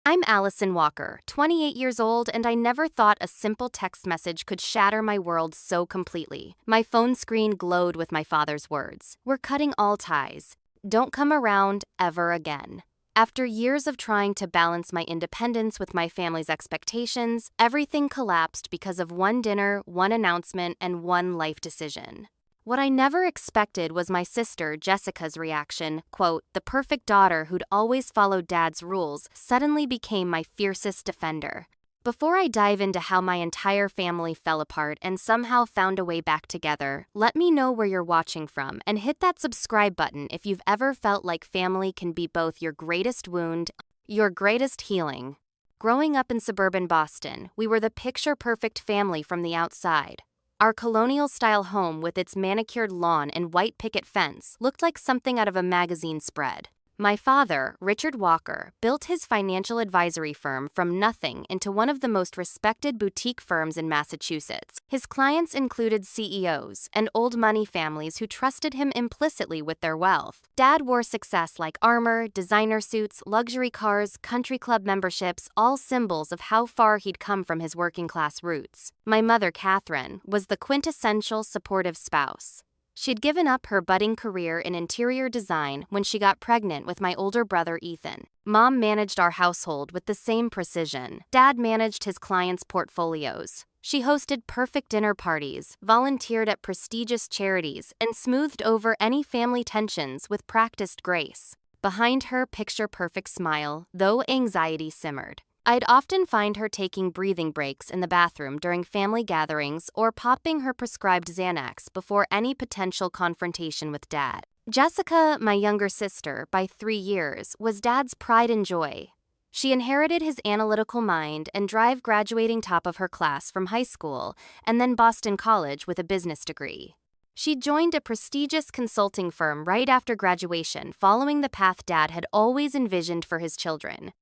I'm Allison Walker, 28 years old, and I never thought a simple text message could shatter my world so completely. My phone screen glowed with my father's words. "We're cutting all ties. Don't come around ever again." After years of trying to balance my independence with my family's expectations, everything collapsed because of one dinner, one announcement, and one life decision. What I never expected was my sister, Jessica's reaction. Quote, "The perfect daughter who'd always followed Dad's rules suddenly became my fiercest defender." Before I dive into how my entire family fell apart and somehow found a way back together, let me know where you're watching from and hit that subscribe button if you've ever felt like family can be both your greatest wound, your greatest healing. Growing up in suburban Boston, we were the picture-perfect family from the outside. Our colonial-style home with its manicured lawn and white picket fence looked like something out of a magazine spread. My father, Richard Walker, built his financial advisory firm from nothing into one of the most respected boutique firms in Massachusetts. His clients included CEOs and old money families who trusted him implicitly with their wealth. Dad wore success like armor, designer suits, luxury cars, country club memberships, all symbols of how far he'd come from his working-class roots. My mother, Catherine, was the quintessential supportive spouse. She'd given up her budding career in interior design when she got pregnant with my older brother, Ethan. Mom managed our household with the same precision. Dad managed his clients' portfolios. She hosted perfect dinner parties, volunteered at prestigious charities, and smoothed over any family tensions with practiced grace. Behind her picture-perfect smile, though anxiety simmered. I'd often find her taking breathing breaks in the bathroom during family gatherings or popping her prescribed Xanax before any potential confrontation with Dad. Jessica, my younger sister, by 3 years, was Dad's pride and joy. She inherited his analytical mind and drive, graduating top of her class from high school and then Boston College with a business degree. She joined a prestigious consulting firm right after graduation, following the path Dad had always envisioned for his children.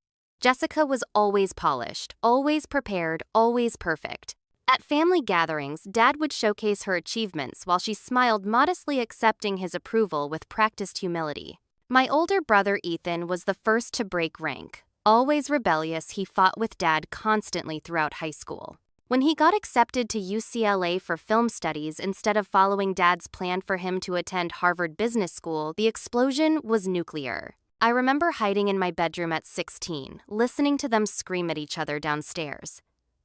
Jessica was always polished, always prepared, always perfect. At family gatherings, Dad would showcase her achievements while she smiled, modestly accepting his approval with practiced humility. My older brother Ethan was the first to break rank. Always rebellious, he fought with Dad constantly throughout high school. When he got accepted to UCLA for film studies instead of following Dad's plan for him to attend Harvard Business School, the explosion was nuclear. I remember hiding in my bedroom at 16, listening to them scream at each other downstairs.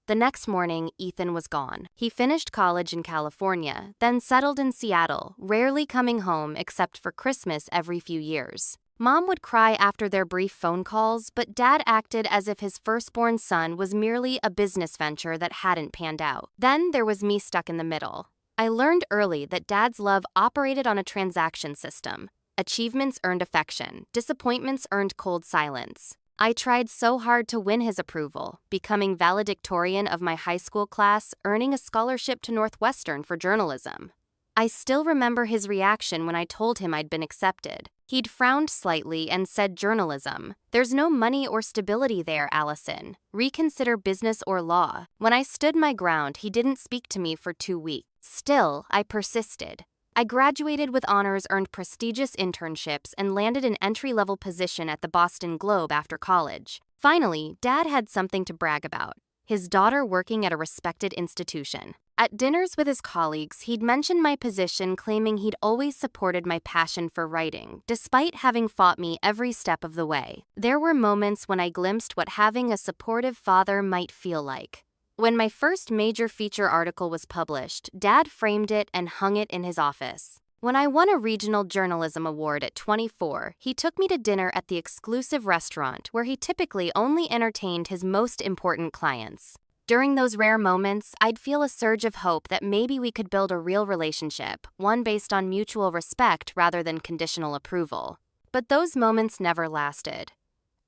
The next morning, Ethan was gone. He finished college in California, then settled in Seattle, rarely coming home except for Christmas every few years. Mom would cry after their brief phone calls, but Dad acted as if his firstborn son was merely a business venture that hadn't panned out. Then there was me stuck in the middle. I learned early that Dad's love operated on a transaction system. Achievements earned affection, disappointments earned cold silence. I tried so hard to win his approval, becoming valedictorian of my high school class, earning a scholarship to Northwestern for journalism. I still remember his reaction when I told him I'd been accepted. He'd frowned slightly and said, "Journalism. There's no money or stability there, Allison. Reconsider business or law." When I stood my ground, he didn't speak to me for 2 weeks. Still, I persisted. I graduated with honors, earned prestigious internships, and landed an entry-level position at the Boston Globe after college. Finally, Dad had something to brag about: his daughter working at a respected institution. At dinners with his colleagues, he'd mentioned my position, claiming he'd always supported my passion for writing, despite having fought me every step of the way. There were moments when I glimpsed what having a supportive father might feel like. When my first major feature article was published, Dad framed it and hung it in his office. When I won a regional journalism award at 24, he took me to dinner at the exclusive restaurant where he typically only entertained his most important clients. During those rare moments, I'd feel a surge of hope that maybe we could build a real relationship, one based on mutual respect rather than conditional approval. But those moments never lasted.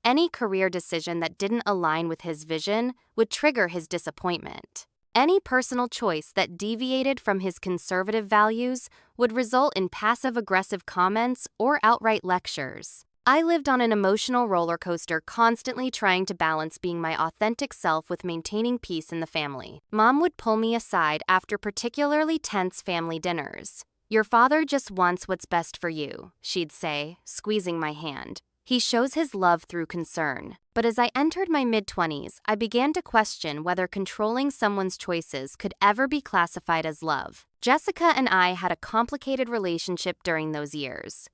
Any career decision that didn't align with his vision would trigger his disappointment. Any personal choice that deviated from his conservative values would result in passive-aggressive comments or outright lectures. I lived on an emotional roller coaster, constantly trying to balance being my authentic self with maintaining peace in the family. Mom would pull me aside after particularly tense family dinners. "Your father just wants what's best for you," she'd say, squeezing my hand. He shows his love through concern. But as I entered my mid-20s, I began to question whether controlling someone's choices could ever be classified as love. Jessica and I had a complicated relationship during those years.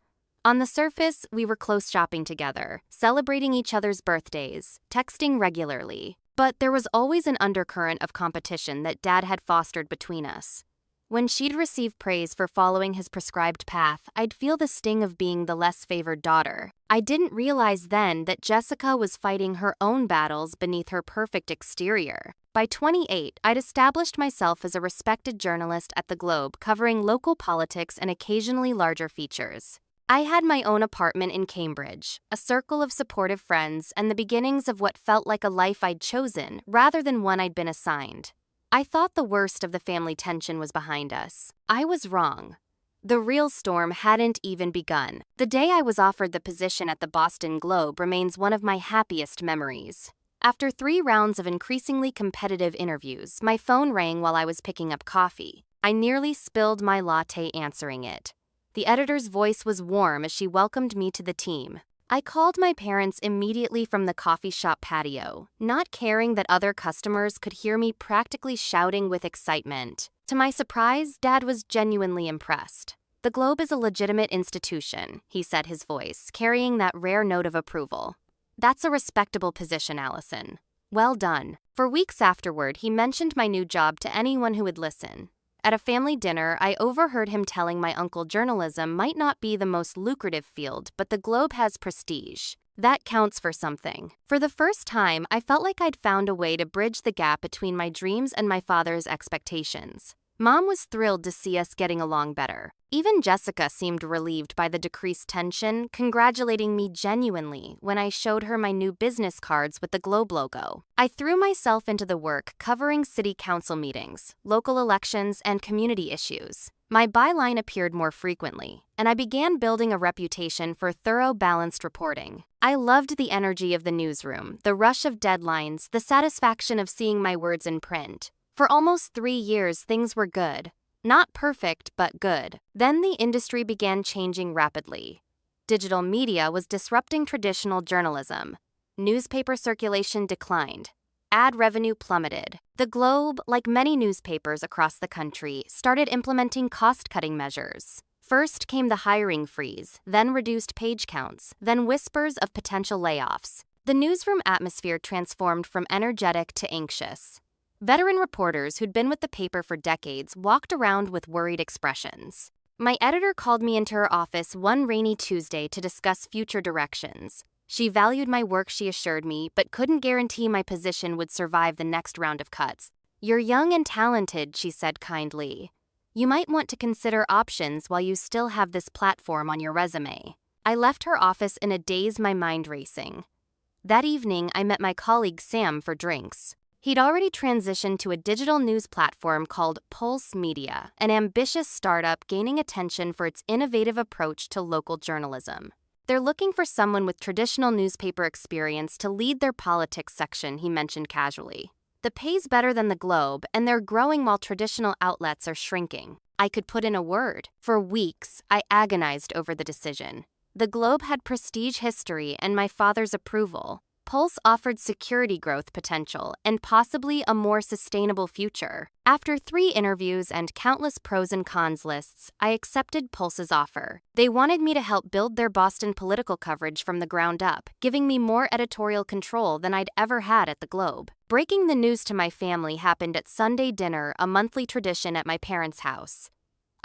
On the surface, we were close shopping together, celebrating each other's birthdays, texting regularly. But there was always an undercurrent of competition that Dad had fostered between us. When she'd receive praise for following his prescribed path, I'd feel the sting of being the less favored daughter. I didn't realize then that Jessica was fighting her own battles beneath her perfect exterior. By 28, I'd established myself as a respected journalist at the Globe, covering local politics and occasionally larger features. I had my own apartment in Cambridge, a circle of supportive friends, and the beginnings of what felt like a life I'd chosen rather than one I'd been assigned. I thought the worst of the family tension was behind us. I was wrong. The real storm hadn't even begun. The day I was offered the position at the Boston Globe remains one of my happiest memories. After 3 rounds of increasingly competitive interviews, my phone rang while I was picking up coffee. I nearly spilled my latte answering it. The editor's voice was warm as she welcomed me to the team. I called my parents immediately from the coffee shop patio, not caring that other customers could hear me practically shouting with excitement. To my surprise, Dad was genuinely impressed. "The Globe is a legitimate institution," he said, his voice carrying that rare note of approval. "That's a respectable position, Allison. Well done." For weeks afterward, he mentioned my new job to anyone who would listen. At a family dinner, I overheard him telling my uncle journalism might not be the most lucrative field, but the Globe has prestige. That counts for something. For the first time, I felt like I'd found a way to bridge the gap between my dreams and my father's expectations. Mom was thrilled to see us getting along better. Even Jessica seemed relieved by the decreased tension, congratulating me genuinely when I showed her my new business cards with the Globe logo. I threw myself into the work covering city council meetings, local elections, and community issues. My byline appeared more frequently, and I began building a reputation for thorough, balanced reporting. I loved the energy of the newsroom, the rush of deadlines, the satisfaction of seeing my words in print. For almost 3 years, things were good. Not perfect, but good. Then the industry began changing rapidly. Digital media was disrupting traditional journalism. Newspaper circulation declined. Ad revenue plummeted. The Globe, like many newspapers across the country, started implementing cost-cutting measures. First came the hiring freeze, then reduced page counts, then whispers of potential layoffs. The newsroom atmosphere transformed from energetic to anxious. Veteran reporters who'd been with the paper for decades walked around with worried expressions. My editor called me into her office one rainy Tuesday to discuss future directions. She valued my work, she assured me, but couldn't guarantee my position would survive the next round of cuts. "You're young and talented," she said kindly. "You might want to consider options while you still have this platform on your resume." I left her office in a daze, my mind racing. That evening, I met my colleague Sam for drinks. He'd already transitioned to a digital news platform called Pulse Media, an ambitious startup gaining attention for its innovative approach to local journalism. "They're looking for someone with traditional newspaper experience to lead their politics section," he mentioned casually. "The pay's better than the Globe, and they're growing while traditional outlets are shrinking." I could put in a word. For weeks, I agonized over the decision. The Globe had prestige history and my father's approval. Pulse offered security growth potential and possibly a more sustainable future. After 3 interviews and countless pros and cons lists, I accepted Pulse's offer. They wanted me to help build their Boston political coverage from the ground up, giving me more editorial control than I'd ever had at the Globe. Breaking the news to my family happened at Sunday dinner, a monthly tradition at my parents' house.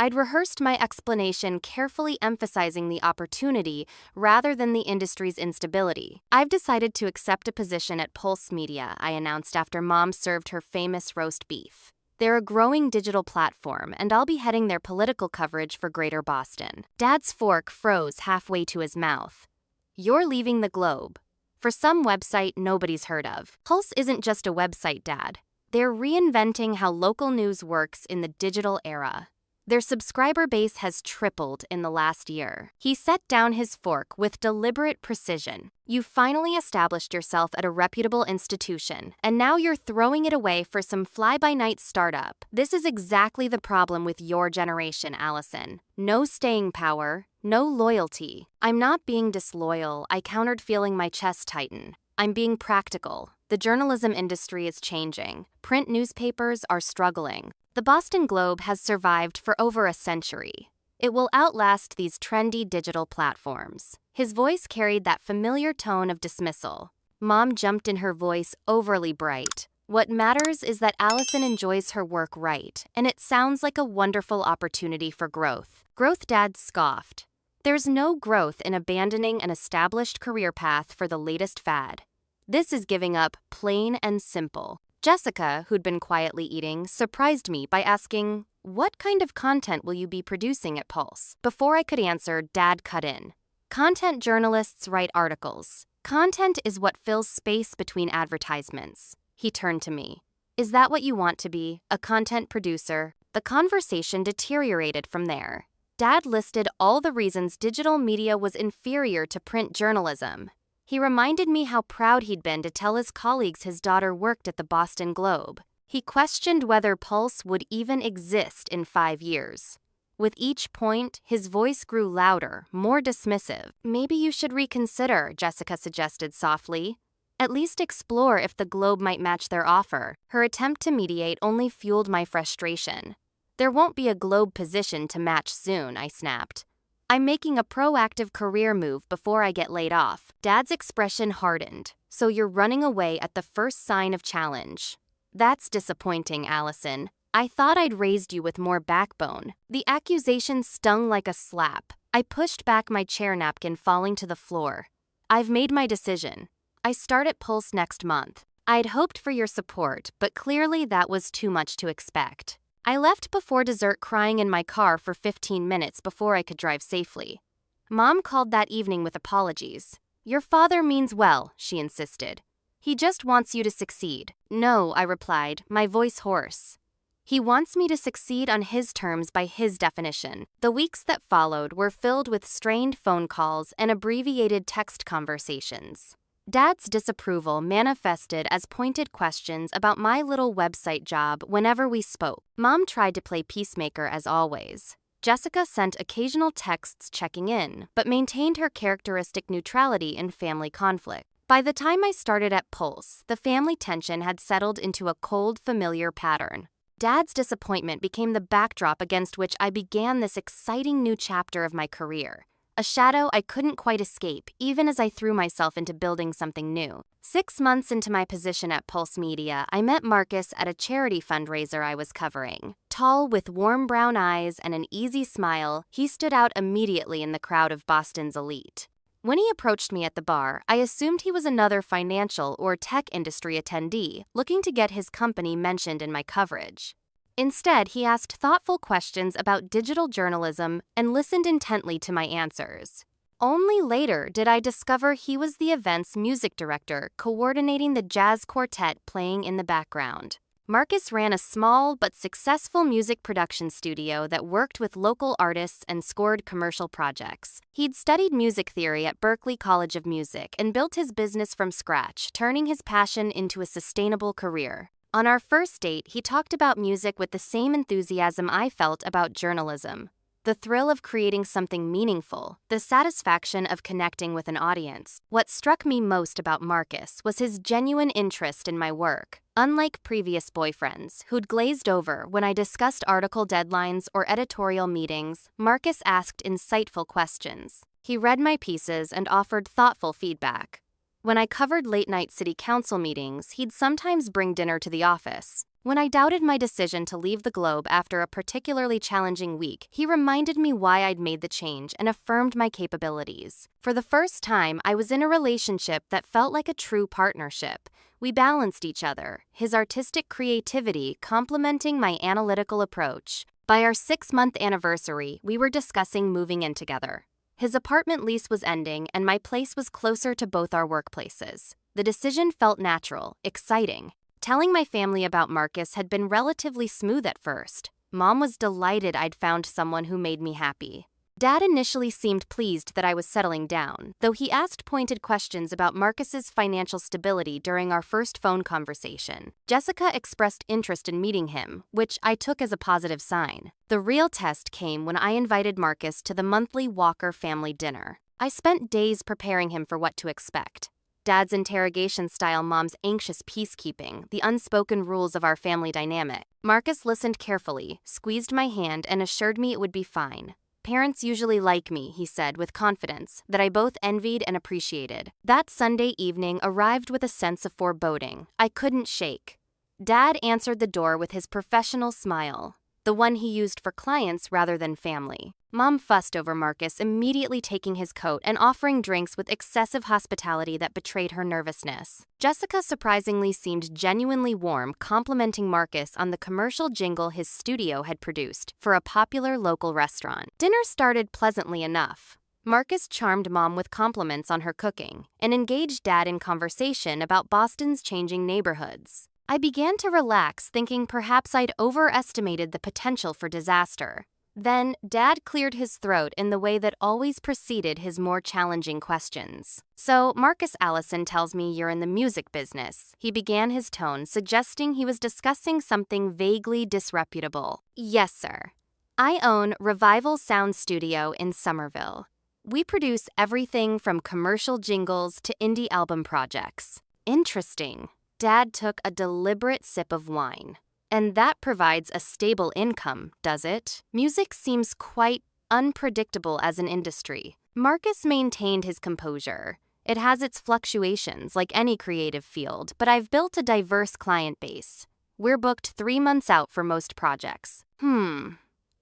I'd rehearsed my explanation, carefully emphasizing the opportunity rather than the industry's instability. "I've decided to accept a position at Pulse Media," I announced after Mom served her famous roast beef. "They're a growing digital platform, and I'll be heading their political coverage for Greater Boston." Dad's fork froze halfway to his mouth. "You're leaving the Globe for some website nobody's heard of." Pulse isn't just a website, Dad. They're reinventing how local news works in the digital era. Their subscriber base has tripled in the last year. He set down his fork with deliberate precision. You finally established yourself at a reputable institution, and now you're throwing it away for some fly-by-night startup. This is exactly the problem with your generation, Allison. No staying power, no loyalty. I'm not being disloyal, I countered, feeling my chest tighten. I'm being practical. The journalism industry is changing. Print newspapers are struggling. The Boston Globe has survived for over a century. It will outlast these trendy digital platforms. His voice carried that familiar tone of dismissal. Mom jumped in, her voice overly bright. What matters is that Allison enjoys her work, right? And it sounds like a wonderful opportunity for growth. Growth, Dad scoffed. There's no growth in abandoning an established career path for the latest fad. This is giving up, plain and simple. Jessica, who'd been quietly eating, surprised me by asking, "What kind of content will you be producing at Pulse?" Before I could answer, Dad cut in. "Content journalists write articles. Content is what fills space between advertisements." He turned to me. "Is that what you want to be, a content producer?" The conversation deteriorated from there. Dad listed all the reasons digital media was inferior to print journalism. He reminded me how proud he'd been to tell his colleagues his daughter worked at the Boston Globe. He questioned whether Pulse would even exist in 5 years. With each point, his voice grew louder, more dismissive. "Maybe you should reconsider," Jessica suggested softly. "At least explore if the Globe might match their offer." Her attempt to mediate only fueled my frustration. "There won't be a Globe position to match soon," I snapped. "I'm making a proactive career move before I get laid off." Dad's expression hardened. "So you're running away at the first sign of challenge." "That's disappointing, Allison. I thought I'd raised you with more backbone." The accusation stung like a slap. I pushed back, my chair napkin falling to the floor. "I've made my decision. I start at Pulse next month. I'd hoped for your support, but clearly that was too much to expect." I left before dessert, crying in my car for 15 minutes before I could drive safely. Mom called that evening with apologies. "Your father means well," she insisted. "He just wants you to succeed." "No," I replied, my voice hoarse. "He wants me to succeed on his terms, by his definition." The weeks that followed were filled with strained phone calls and abbreviated text conversations. Dad's disapproval manifested as pointed questions about my little website job whenever we spoke. Mom tried to play peacemaker as always. Jessica sent occasional texts checking in, but maintained her characteristic neutrality in family conflict. By the time I started at Pulse, the family tension had settled into a cold, familiar pattern. Dad's disappointment became the backdrop against which I began this exciting new chapter of my career. A shadow I couldn't quite escape, even as I threw myself into building something new. 6 months into my position at Pulse Media, I met Marcus at a charity fundraiser I was covering. Tall, with warm brown eyes and an easy smile, he stood out immediately in the crowd of Boston's elite. When he approached me at the bar, I assumed he was another financial or tech industry attendee looking to get his company mentioned in my coverage. Instead, he asked thoughtful questions about digital journalism and listened intently to my answers. Only later did I discover he was the event's music director, coordinating the jazz quartet playing in the background. Marcus ran a small but successful music production studio that worked with local artists and scored commercial projects. He'd studied music theory at Berklee College of Music and built his business from scratch, turning his passion into a sustainable career. On our first date, he talked about music with the same enthusiasm I felt about journalism. The thrill of creating something meaningful, the satisfaction of connecting with an audience. What struck me most about Marcus was his genuine interest in my work. Unlike previous boyfriends, who'd glazed over when I discussed article deadlines or editorial meetings, Marcus asked insightful questions. He read my pieces and offered thoughtful feedback. When I covered late-night city council meetings, he'd sometimes bring dinner to the office. When I doubted my decision to leave the Globe after a particularly challenging week, he reminded me why I'd made the change and affirmed my capabilities. For the first time, I was in a relationship that felt like a true partnership. We balanced each other, his artistic creativity complementing my analytical approach. By our 6-month anniversary, we were discussing moving in together. His apartment lease was ending, and my place was closer to both our workplaces. The decision felt natural, exciting. Telling my family about Marcus had been relatively smooth at first. Mom was delighted I'd found someone who made me happy. Dad initially seemed pleased that I was settling down, though he asked pointed questions about Marcus's financial stability during our first phone conversation. Jessica expressed interest in meeting him, which I took as a positive sign. The real test came when I invited Marcus to the monthly Walker family dinner. I spent days preparing him for what to expect. Dad's interrogation style, Mom's anxious peacekeeping, the unspoken rules of our family dynamic. Marcus listened carefully, squeezed my hand, and assured me it would be fine. Parents usually like me, he said with confidence, that I both envied and appreciated. That Sunday evening arrived with a sense of foreboding I couldn't shake. Dad answered the door with his professional smile, the one he used for clients rather than family. Mom fussed over Marcus immediately taking his coat and offering drinks with excessive hospitality that betrayed her nervousness. Jessica surprisingly seemed genuinely warm, complimenting Marcus on the commercial jingle his studio had produced for a popular local restaurant. Dinner started pleasantly enough. Marcus charmed Mom with compliments on her cooking and engaged Dad in conversation about Boston's changing neighborhoods. I began to relax, thinking perhaps I'd overestimated the potential for disaster. Then, Dad cleared his throat in the way that always preceded his more challenging questions. "So, Marcus Allison tells me you're in the music business," he began his tone, suggesting he was discussing something vaguely disreputable. "Yes, sir. I own Revival Sound Studio in Somerville. We produce everything from commercial jingles to indie album projects." "Interesting." Dad took a deliberate sip of wine. "And that provides a stable income, does it? Music seems quite unpredictable as an industry." Marcus maintained his composure. "It has its fluctuations, like any creative field, but I've built a diverse client base. We're booked 3 months out for most projects."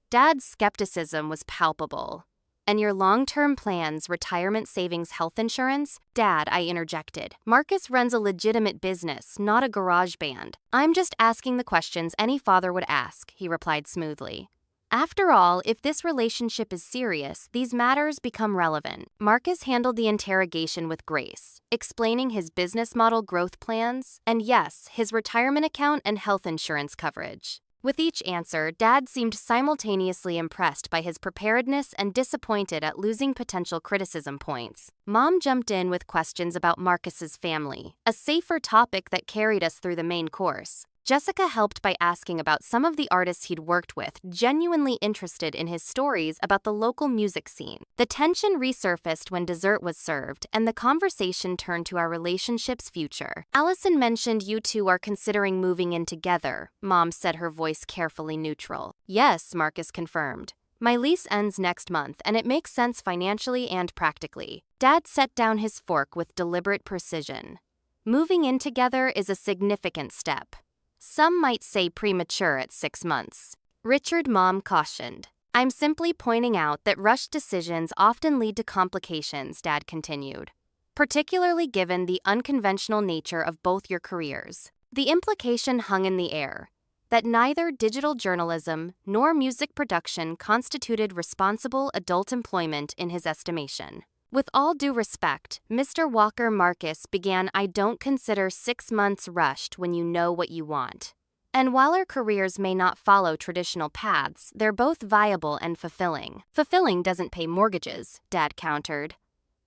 Dad's skepticism was palpable. "And your long-term plans, retirement savings, health insurance?" "Dad," I interjected. "Marcus runs a legitimate business, not a garage band. I'm just asking the questions any father would ask," he replied smoothly. "After all, if this relationship is serious, these matters become relevant." Marcus handled the interrogation with grace, explaining his business model growth plans and, yes, his retirement account and health insurance coverage. With each answer, Dad seemed simultaneously impressed by his preparedness and disappointed at losing potential criticism points. Mom jumped in with questions about Marcus's family, a safer topic that carried us through the main course. Jessica helped by asking about some of the artists he'd worked with, genuinely interested in his stories about the local music scene. The tension resurfaced when dessert was served, and the conversation turned to our relationship's future. "Allison mentioned you two are considering moving in together," Mom said, her voice carefully neutral. "Yes," Marcus confirmed. "My lease ends next month, and it makes sense financially and practically." Dad set down his fork with deliberate precision. "Moving in together is a significant step. Some might say premature at 6 months. Richard," Mom cautioned. "I'm simply pointing out that rushed decisions often lead to complications," Dad continued, "particularly given the unconventional nature of both your careers." The implication hung in the air, that neither digital journalism nor music production constituted responsible adult employment in his estimation. "With all due respect," Mr. Walker, Marcus began, "I don't consider 6 months rushed when you know what you want. And while our careers may not follow traditional paths, they're both viable and fulfilling." "Fulfilling doesn't pay mortgages," Dad countered.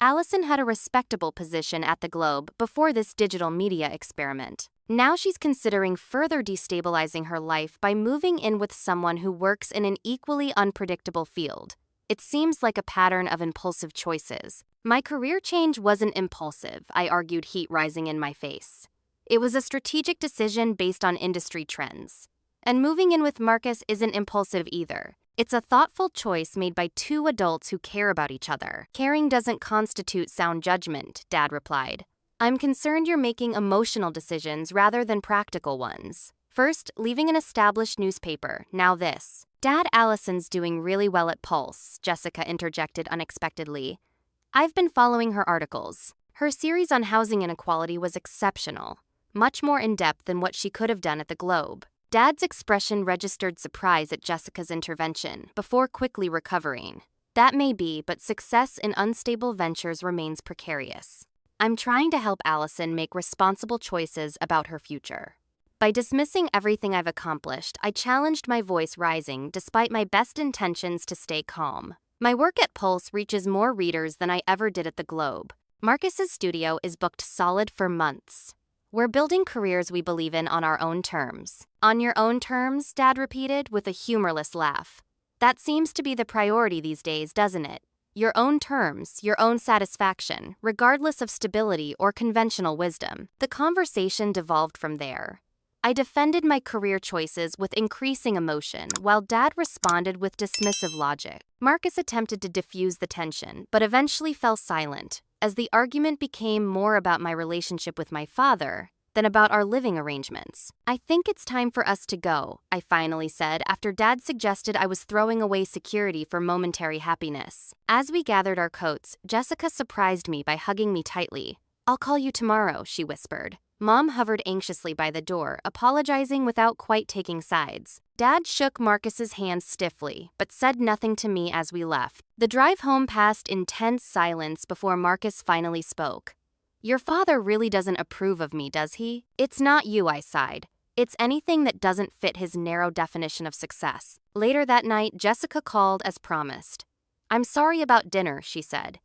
Allison had a respectable position at the Globe before this digital media experiment. Now she's considering further destabilizing her life by moving in with someone who works in an equally unpredictable field. It seems like a pattern of impulsive choices. "My career change wasn't impulsive," I argued, heat rising in my face. "It was a strategic decision based on industry trends. And moving in with Marcus isn't impulsive either. It's a thoughtful choice made by 2 adults who care about each other." "Caring doesn't constitute sound judgment," Dad replied. "I'm concerned you're making emotional decisions rather than practical ones. First, leaving an established newspaper, now this." "Dad, Allison's doing really well at Pulse," Jessica interjected unexpectedly. "I've been following her articles. Her series on housing inequality was exceptional, much more in-depth than what she could have done at the Globe." Dad's expression registered surprise at Jessica's intervention, before quickly recovering. "That may be, but success in unstable ventures remains precarious. I'm trying to help Allison make responsible choices about her future." By dismissing everything I've accomplished, I challenged my voice rising despite my best intentions to stay calm. My work at Pulse reaches more readers than I ever did at the Globe. Marcus's studio is booked solid for months. We're building careers we believe in on our own terms. On your own terms, Dad repeated with a humorless laugh. That seems to be the priority these days, doesn't it? Your own terms, your own satisfaction, regardless of stability or conventional wisdom. The conversation devolved from there. I defended my career choices with increasing emotion, while Dad responded with dismissive logic. Marcus attempted to diffuse the tension, but eventually fell silent, as the argument became more about my relationship with my father than about our living arrangements. I think it's time for us to go, I finally said after Dad suggested I was throwing away security for momentary happiness. As we gathered our coats, Jessica surprised me by hugging me tightly. I'll call you tomorrow, she whispered. Mom hovered anxiously by the door, apologizing without quite taking sides. Dad shook Marcus's hand stiffly, but said nothing to me as we left. The drive home passed in tense silence before Marcus finally spoke. Your father really doesn't approve of me, does he? It's not you, I sighed. It's anything that doesn't fit his narrow definition of success. Later that night, Jessica called as promised. I'm sorry about dinner, she said.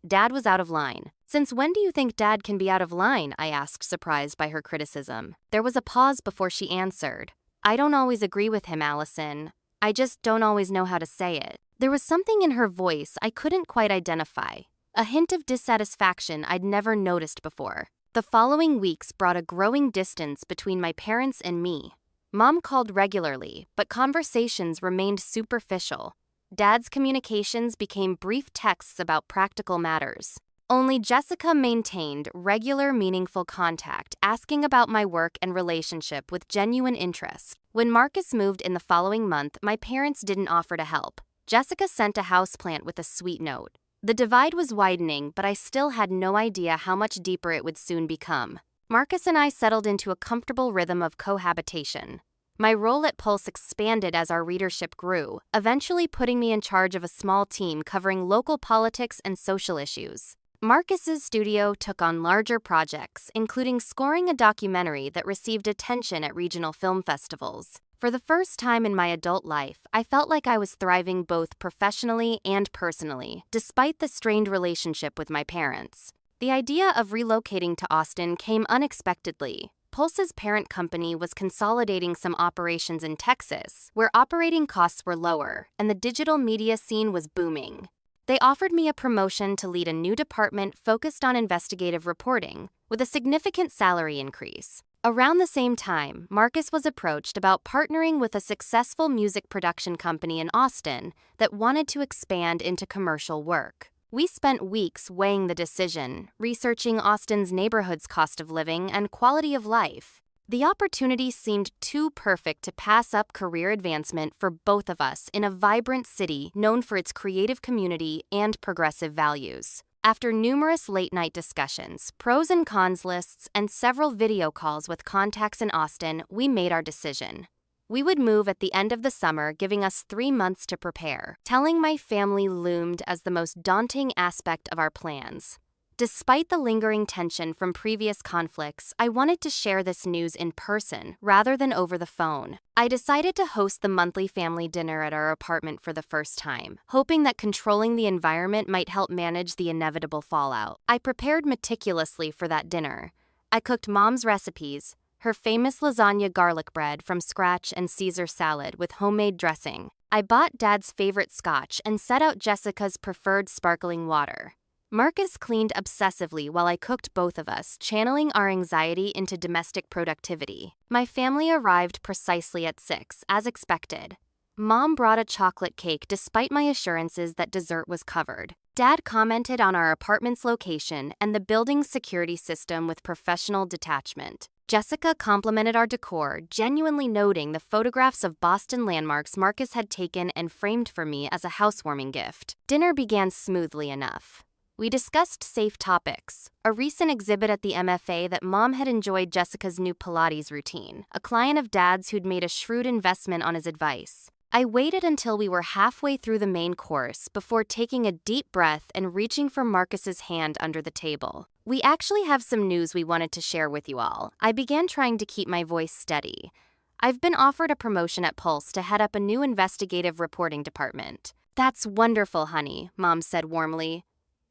Dad was out of line. Since when do you think Dad can be out of line? I asked, surprised by her criticism. There was a pause before she answered. I don't always agree with him, Allison. I just don't always know how to say it. There was something in her voice I couldn't quite identify. A hint of dissatisfaction I'd never noticed before. The following weeks brought a growing distance between my parents and me. Mom called regularly, but conversations remained superficial. Dad's communications became brief texts about practical matters. Only Jessica maintained regular, meaningful contact, asking about my work and relationship with genuine interest. When Marcus moved in the following month, my parents didn't offer to help. Jessica sent a houseplant with a sweet note. The divide was widening, but I still had no idea how much deeper it would soon become. Marcus and I settled into a comfortable rhythm of cohabitation. My role at Pulse expanded as our readership grew, eventually putting me in charge of a small team covering local politics and social issues. Marcus's studio took on larger projects, including scoring a documentary that received attention at regional film festivals. For the first time in my adult life, I felt like I was thriving both professionally and personally, despite the strained relationship with my parents. The idea of relocating to Austin came unexpectedly. Pulse's parent company was consolidating some operations in Texas, where operating costs were lower, and the digital media scene was booming. They offered me a promotion to lead a new department focused on investigative reporting, with a significant salary increase. Around the same time, Marcus was approached about partnering with a successful music production company in Austin that wanted to expand into commercial work. We spent weeks weighing the decision, researching Austin's neighborhood's cost of living and quality of life. The opportunity seemed too perfect to pass up career advancement for both of us in a vibrant city known for its creative community and progressive values. After numerous late-night discussions, pros and cons lists, and several video calls with contacts in Austin, we made our decision. We would move at the end of the summer, giving us 3 months to prepare. Telling my family loomed as the most daunting aspect of our plans. Despite the lingering tension from previous conflicts, I wanted to share this news in person rather than over the phone. I decided to host the monthly family dinner at our apartment for the first time, hoping that controlling the environment might help manage the inevitable fallout. I prepared meticulously for that dinner. I cooked Mom's recipes, her famous lasagna garlic bread from scratch and Caesar salad with homemade dressing. I bought Dad's favorite scotch and set out Jessica's preferred sparkling water. Marcus cleaned obsessively while I cooked both of us, channeling our anxiety into domestic productivity. My family arrived precisely at 6, as expected. Mom brought a chocolate cake despite my assurances that dessert was covered. Dad commented on our apartment's location and the building's security system with professional detachment. Jessica complimented our decor, genuinely noting the photographs of Boston landmarks Marcus had taken and framed for me as a housewarming gift. Dinner began smoothly enough. We discussed safe topics, a recent exhibit at the MFA that Mom had enjoyed Jessica's new Pilates routine, a client of Dad's who'd made a shrewd investment on his advice. I waited until we were halfway through the main course before taking a deep breath and reaching for Marcus's hand under the table. We actually have some news we wanted to share with you all. I began trying to keep my voice steady. I've been offered a promotion at Pulse to head up a new investigative reporting department. That's wonderful, honey, Mom said warmly.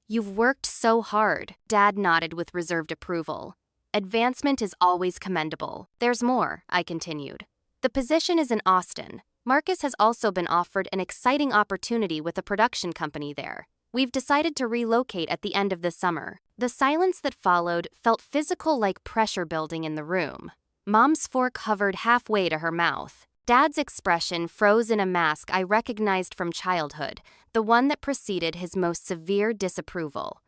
You've worked so hard. Dad nodded with reserved approval. Advancement is always commendable. There's more, I continued. The position is in Austin. Marcus has also been offered an exciting opportunity with a production company there. We've decided to relocate at the end of this summer. The silence that followed felt physical, like pressure building in the room. Mom's fork hovered halfway to her mouth. Dad's expression froze in a mask I recognized from childhood, the one that preceded his most severe disapproval.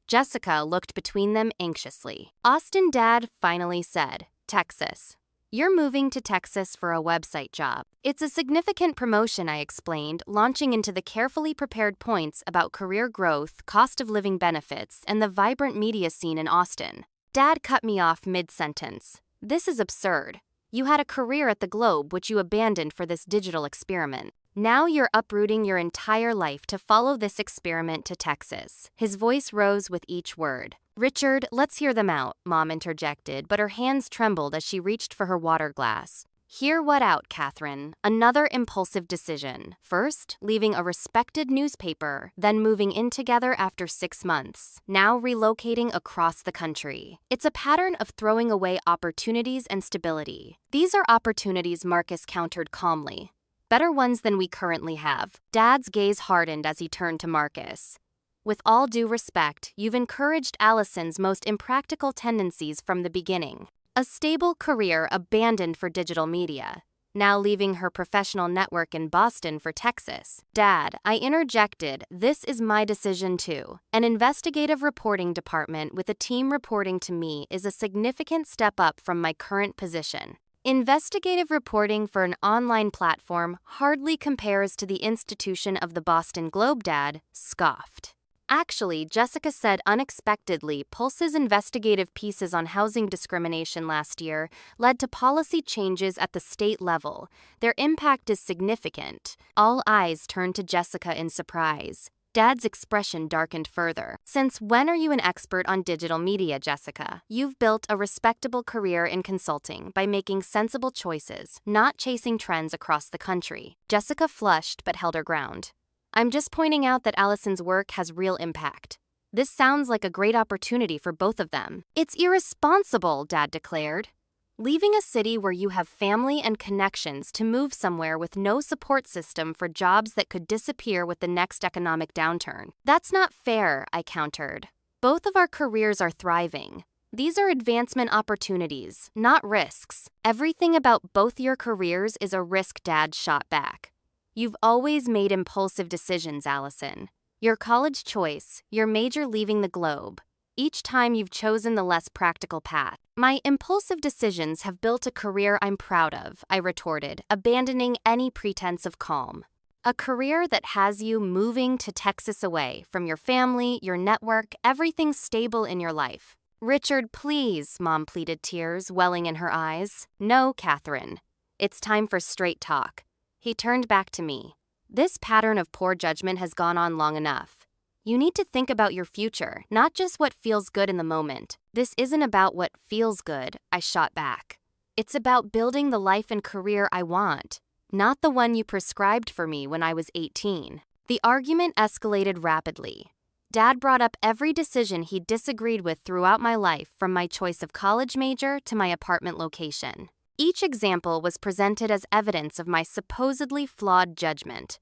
Jessica looked between them anxiously. Austin, Dad finally said, Texas. You're moving to Texas for a website job. It's a significant promotion, I explained, launching into the carefully prepared points about career growth, cost of living benefits, and the vibrant media scene in Austin. Dad cut me off mid-sentence. This is absurd. You had a career at the Globe which you abandoned for this digital experiment. Now you're uprooting your entire life to follow this experiment to Texas. His voice rose with each word. Richard, let's hear them out, Mom interjected, but her hands trembled as she reached for her water glass. Hear what out, Catherine. Another impulsive decision. First, leaving a respected newspaper, then moving in together after 6 months. Now relocating across the country. It's a pattern of throwing away opportunities and stability. These are opportunities, Marcus countered calmly. Better ones than we currently have. Dad's gaze hardened as he turned to Marcus. With all due respect, you've encouraged Allison's most impractical tendencies from the beginning. A stable career abandoned for digital media. Now leaving her professional network in Boston for Texas. Dad, I interjected, this is my decision too. An investigative reporting department with a team reporting to me is a significant step up from my current position. Investigative reporting for an online platform hardly compares to the institution of the Boston Globe, Dad scoffed. Actually, Jessica said unexpectedly, Pulse's investigative pieces on housing discrimination last year led to policy changes at the state level. Their impact is significant. All eyes turned to Jessica in surprise. Dad's expression darkened further. Since when are you an expert on digital media, Jessica? You've built a respectable career in consulting by making sensible choices, not chasing trends across the country. Jessica flushed but held her ground. I'm just pointing out that Allison's work has real impact. This sounds like a great opportunity for both of them. It's irresponsible, Dad declared. Leaving a city where you have family and connections to move somewhere with no support system for jobs that could disappear with the next economic downturn. That's not fair, I countered. Both of our careers are thriving. These are advancement opportunities, not risks. Everything about both your careers is a risk, Dad shot back. You've always made impulsive decisions, Allison. Your college choice, your major leaving the Globe. Each time you've chosen the less practical path. My impulsive decisions have built a career I'm proud of, I retorted, abandoning any pretense of calm. A career that has you moving to Texas away from your family, your network, everything stable in your life. Richard, please, Mom pleaded, tears welling in her eyes. No, Catherine. It's time for straight talk. He turned back to me. This pattern of poor judgment has gone on long enough. You need to think about your future, not just what feels good in the moment. This isn't about what feels good, I shot back. It's about building the life and career I want, not the one you prescribed for me when I was 18. The argument escalated rapidly. Dad brought up every decision he disagreed with throughout my life, from my choice of college major to my apartment location. Each example was presented as evidence of my supposedly flawed judgment.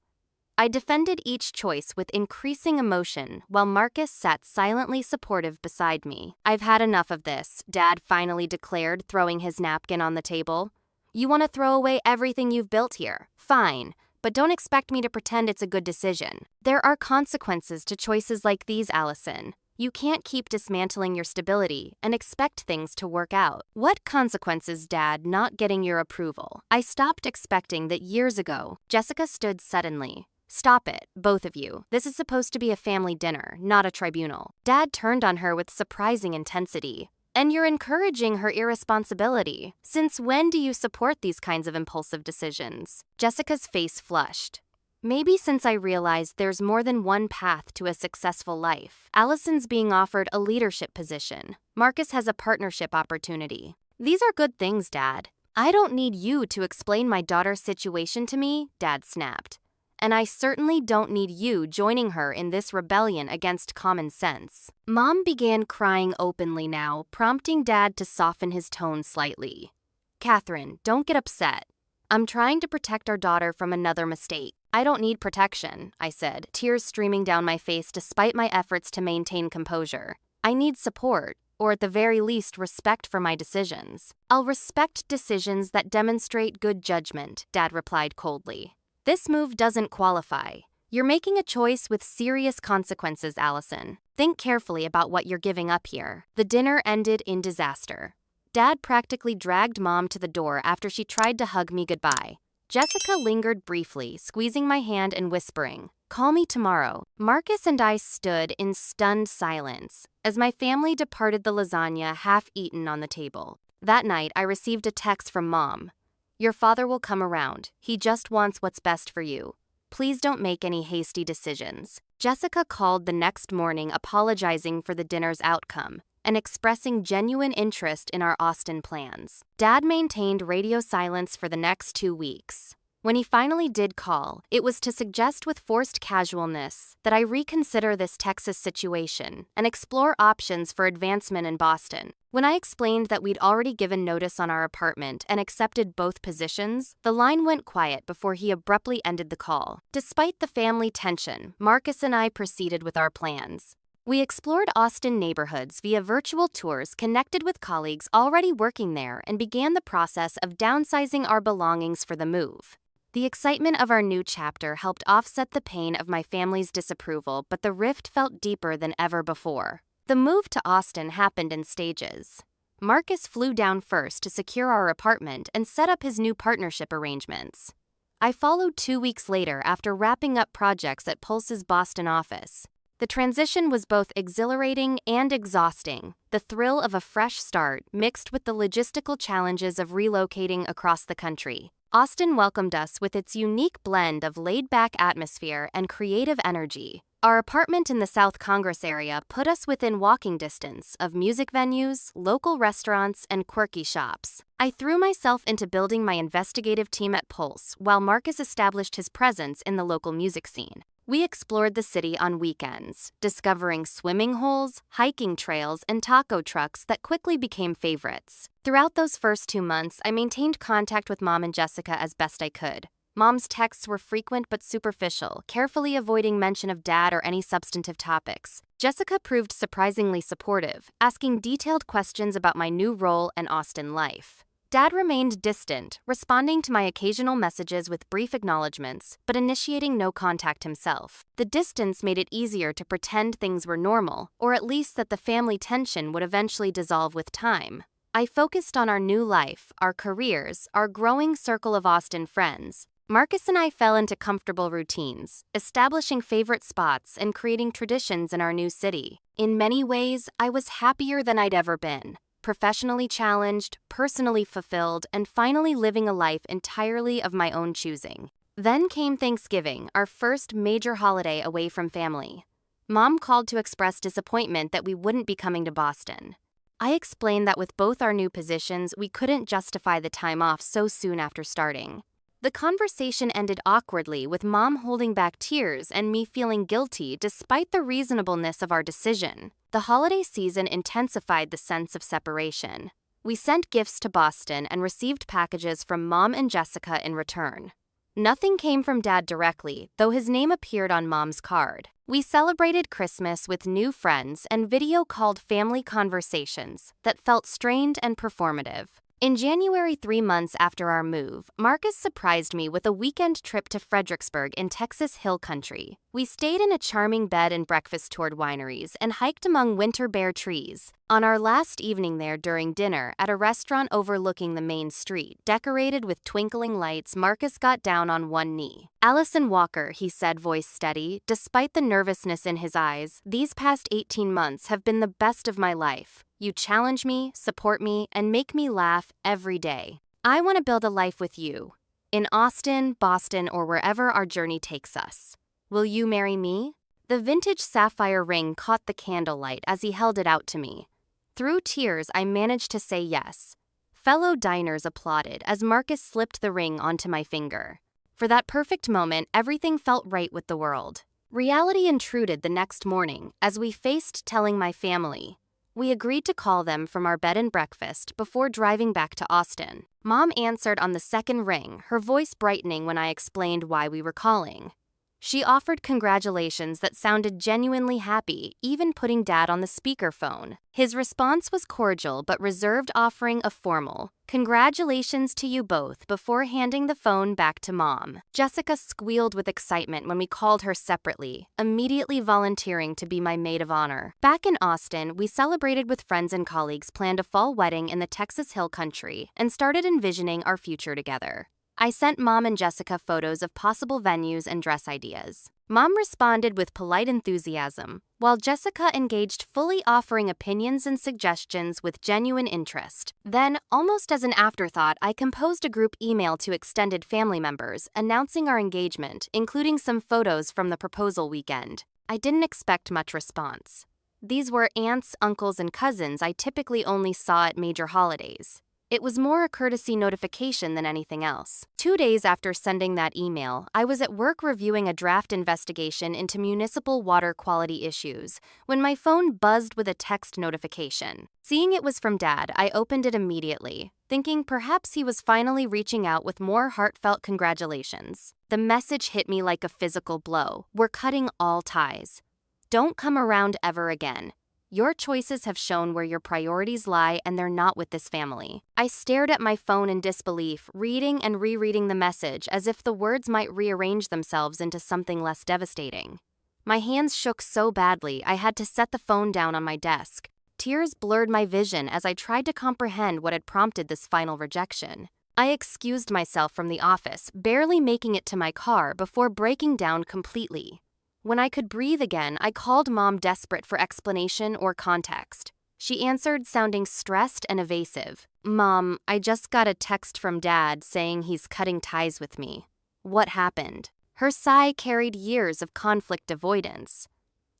I defended each choice with increasing emotion while Marcus sat silently supportive beside me. I've had enough of this, Dad finally declared, throwing his napkin on the table. You want to throw away everything you've built here? Fine, but don't expect me to pretend it's a good decision. There are consequences to choices like these, Allison. You can't keep dismantling your stability and expect things to work out. What consequences, Dad, not getting your approval? I stopped expecting that years ago. Jessica stood suddenly. Stop it, both of you. This is supposed to be a family dinner, not a tribunal. Dad turned on her with surprising intensity. And you're encouraging her irresponsibility. Since when do you support these kinds of impulsive decisions? Jessica's face flushed. Maybe since I realized there's more than one path to a successful life. Allison's being offered a leadership position. Marcus has a partnership opportunity. These are good things, Dad. I don't need you to explain my daughter's situation to me, Dad snapped. And I certainly don't need you joining her in this rebellion against common sense. Mom began crying openly now, prompting Dad to soften his tone slightly. Catherine, don't get upset. I'm trying to protect our daughter from another mistake. I don't need protection, I said, tears streaming down my face despite my efforts to maintain composure. I need support, or at the very least respect for my decisions. I'll respect decisions that demonstrate good judgment, Dad replied coldly. This move doesn't qualify. You're making a choice with serious consequences, Allison. Think carefully about what you're giving up here. The dinner ended in disaster. Dad practically dragged Mom to the door after she tried to hug me goodbye. Jessica lingered briefly, squeezing my hand and whispering, "Call me tomorrow." Marcus and I stood in stunned silence as my family departed the lasagna half-eaten on the table. That night, I received a text from Mom. "Your father will come around. He just wants what's best for you. Please don't make any hasty decisions." Jessica called the next morning apologizing for the dinner's outcome and expressing genuine interest in our Austin plans. Dad maintained radio silence for the next 2 weeks. When he finally did call, it was to suggest with forced casualness that I reconsider this Texas situation and explore options for advancement in Boston. When I explained that we'd already given notice on our apartment and accepted both positions, the line went quiet before he abruptly ended the call. Despite the family tension, Marcus and I proceeded with our plans. We explored Austin neighborhoods via virtual tours, connected with colleagues already working there, and began the process of downsizing our belongings for the move. The excitement of our new chapter helped offset the pain of my family's disapproval, but the rift felt deeper than ever before. The move to Austin happened in stages. Marcus flew down first to secure our apartment and set up his new partnership arrangements. I followed 2 weeks later after wrapping up projects at Pulse's Boston office. The transition was both exhilarating and exhausting, the thrill of a fresh start mixed with the logistical challenges of relocating across the country. Austin welcomed us with its unique blend of laid-back atmosphere and creative energy. Our apartment in the South Congress area put us within walking distance of music venues, local restaurants, and quirky shops. I threw myself into building my investigative team at Pulse while Marcus established his presence in the local music scene. We explored the city on weekends, discovering swimming holes, hiking trails, and taco trucks that quickly became favorites. Throughout those first 2 months, I maintained contact with Mom and Jessica as best I could. Mom's texts were frequent but superficial, carefully avoiding mention of Dad or any substantive topics. Jessica proved surprisingly supportive, asking detailed questions about my new role and Austin life. Dad remained distant, responding to my occasional messages with brief acknowledgments, but initiating no contact himself. The distance made it easier to pretend things were normal, or at least that the family tension would eventually dissolve with time. I focused on our new life, our careers, our growing circle of Austin friends. Marcus and I fell into comfortable routines, establishing favorite spots and creating traditions in our new city. In many ways, I was happier than I'd ever been. Professionally challenged, personally fulfilled, and finally living a life entirely of my own choosing. Then came Thanksgiving, our first major holiday away from family. Mom called to express disappointment that we wouldn't be coming to Boston. I explained that with both our new positions, we couldn't justify the time off so soon after starting. The conversation ended awkwardly, with Mom holding back tears and me feeling guilty despite the reasonableness of our decision. The holiday season intensified the sense of separation. We sent gifts to Boston and received packages from Mom and Jessica in return. Nothing came from Dad directly, though his name appeared on Mom's card. We celebrated Christmas with new friends and video-called family conversations that felt strained and performative. In January, 3 months after our move, Marcus surprised me with a weekend trip to Fredericksburg in Texas Hill Country. We stayed in a charming bed and breakfast toured wineries and hiked among winter bare trees. On our last evening there during dinner at a restaurant overlooking the main street, decorated with twinkling lights, Marcus got down on one knee. "Allison Walker," he said, voice steady, despite the nervousness in his eyes, "these past 18 months have been the best of my life. You challenge me, support me, and make me laugh every day. I want to build a life with you. In Austin, Boston, or wherever our journey takes us. Will you marry me? The vintage sapphire ring caught the candlelight as he held it out to me. Through tears, I managed to say yes. Fellow diners applauded as Marcus slipped the ring onto my finger. For that perfect moment, everything felt right with the world. Reality intruded the next morning as we faced telling my family. We agreed to call them from our bed and breakfast before driving back to Austin. Mom answered on the second ring, her voice brightening when I explained why we were calling. She offered congratulations that sounded genuinely happy, even putting Dad on the speakerphone. His response was cordial but reserved, offering a formal, "Congratulations to you both," before handing the phone back to Mom. Jessica squealed with excitement when we called her separately, immediately volunteering to be my maid of honor. Back in Austin, we celebrated with friends and colleagues, planned a fall wedding in the Texas Hill Country, and started envisioning our future together. I sent Mom and Jessica photos of possible venues and dress ideas. Mom responded with polite enthusiasm, while Jessica engaged, fully offering opinions and suggestions with genuine interest. Then, almost as an afterthought, I composed a group email to extended family members, announcing our engagement, including some photos from the proposal weekend. I didn't expect much response. These were aunts, uncles, and cousins I typically only saw at major holidays. It was more a courtesy notification than anything else. 2 days after sending that email, I was at work reviewing a draft investigation into municipal water quality issues when my phone buzzed with a text notification. Seeing it was from Dad, I opened it immediately, thinking perhaps he was finally reaching out with more heartfelt congratulations. The message hit me like a physical blow. "We're cutting all ties. Don't come around ever again. Your choices have shown where your priorities lie, and they're not with this family." I stared at my phone in disbelief, reading and rereading the message as if the words might rearrange themselves into something less devastating. My hands shook so badly I had to set the phone down on my desk. Tears blurred my vision as I tried to comprehend what had prompted this final rejection. I excused myself from the office, barely making it to my car before breaking down completely. When I could breathe again, I called Mom, desperate for explanation or context. She answered, sounding stressed and evasive. "Mom, I just got a text from Dad saying he's cutting ties with me." What happened? Her sigh carried years of conflict avoidance.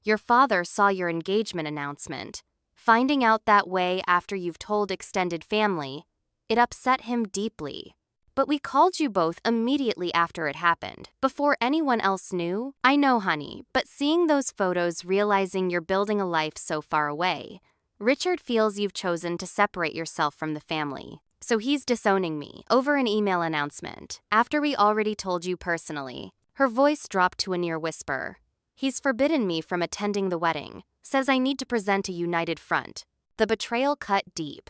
"Your father saw your engagement announcement. Finding out that way after you've told extended family, it upset him deeply. But we called you both immediately after it happened, before anyone else knew." "I know, honey, but seeing those photos, realizing you're building a life so far away, Richard feels you've chosen to separate yourself from the family. So he's disowning me over an email announcement, after we already told you personally." Her voice dropped to a near whisper. "He's forbidden me from attending the wedding, says I need to present a united front." The betrayal cut deep.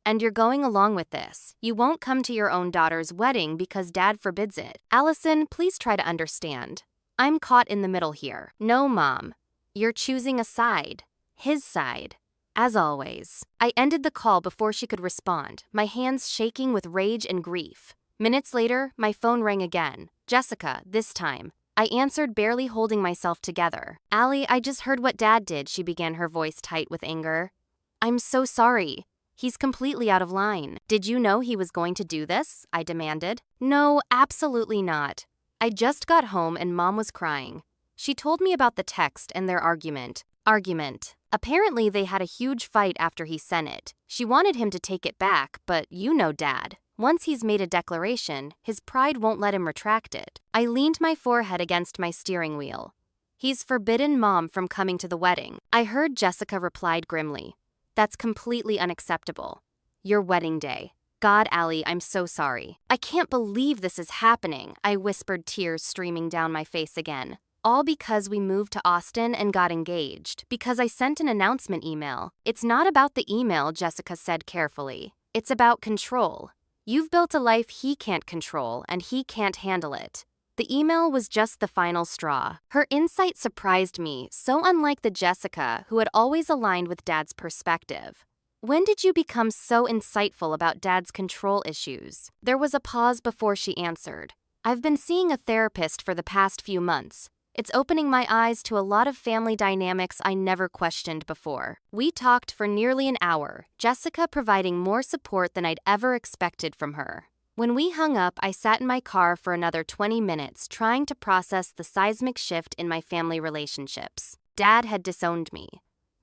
"And you're going along with this. You won't come to your own daughter's wedding because Dad forbids it. Allison, please try to understand. I'm caught in the middle here." "No, Mom. You're choosing a side. His side. As always." I ended the call before she could respond, my hands shaking with rage and grief. Minutes later, my phone rang again. Jessica, this time. I answered, barely holding myself together. "Allie, I just heard what Dad did," she began, her voice tight with anger. "I'm so sorry. He's completely out of line." "Did you know he was going to do this?" I demanded. "No, absolutely not. I just got home and Mom was crying. She told me about the text and their argument. Apparently they had a huge fight after he sent it. She wanted him to take it back, but you know Dad. Once he's made a declaration, his pride won't let him retract it." I leaned my forehead against my steering wheel. "He's forbidden Mom from coming to the wedding." I heard Jessica replied grimly. "That's completely unacceptable. Your wedding day. God, Allie, I'm so sorry. I can't believe this is happening," I whispered, tears streaming down my face again. "All because we moved to Austin and got engaged, because I sent an announcement email." "It's not about the email," Jessica said carefully. "It's about control. You've built a life he can't control, and he can't handle it." The email was just the final straw. Her insight surprised me, so unlike the Jessica who had always aligned with Dad's perspective. "When did you become so insightful about Dad's control issues?" There was a pause before she answered. "I've been seeing a therapist for the past few months. It's opening my eyes to a lot of family dynamics I never questioned before." We talked for nearly an hour, Jessica providing more support than I'd ever expected from her. When we hung up, I sat in my car for another 20 minutes trying to process the seismic shift in my family relationships. Dad had disowned me.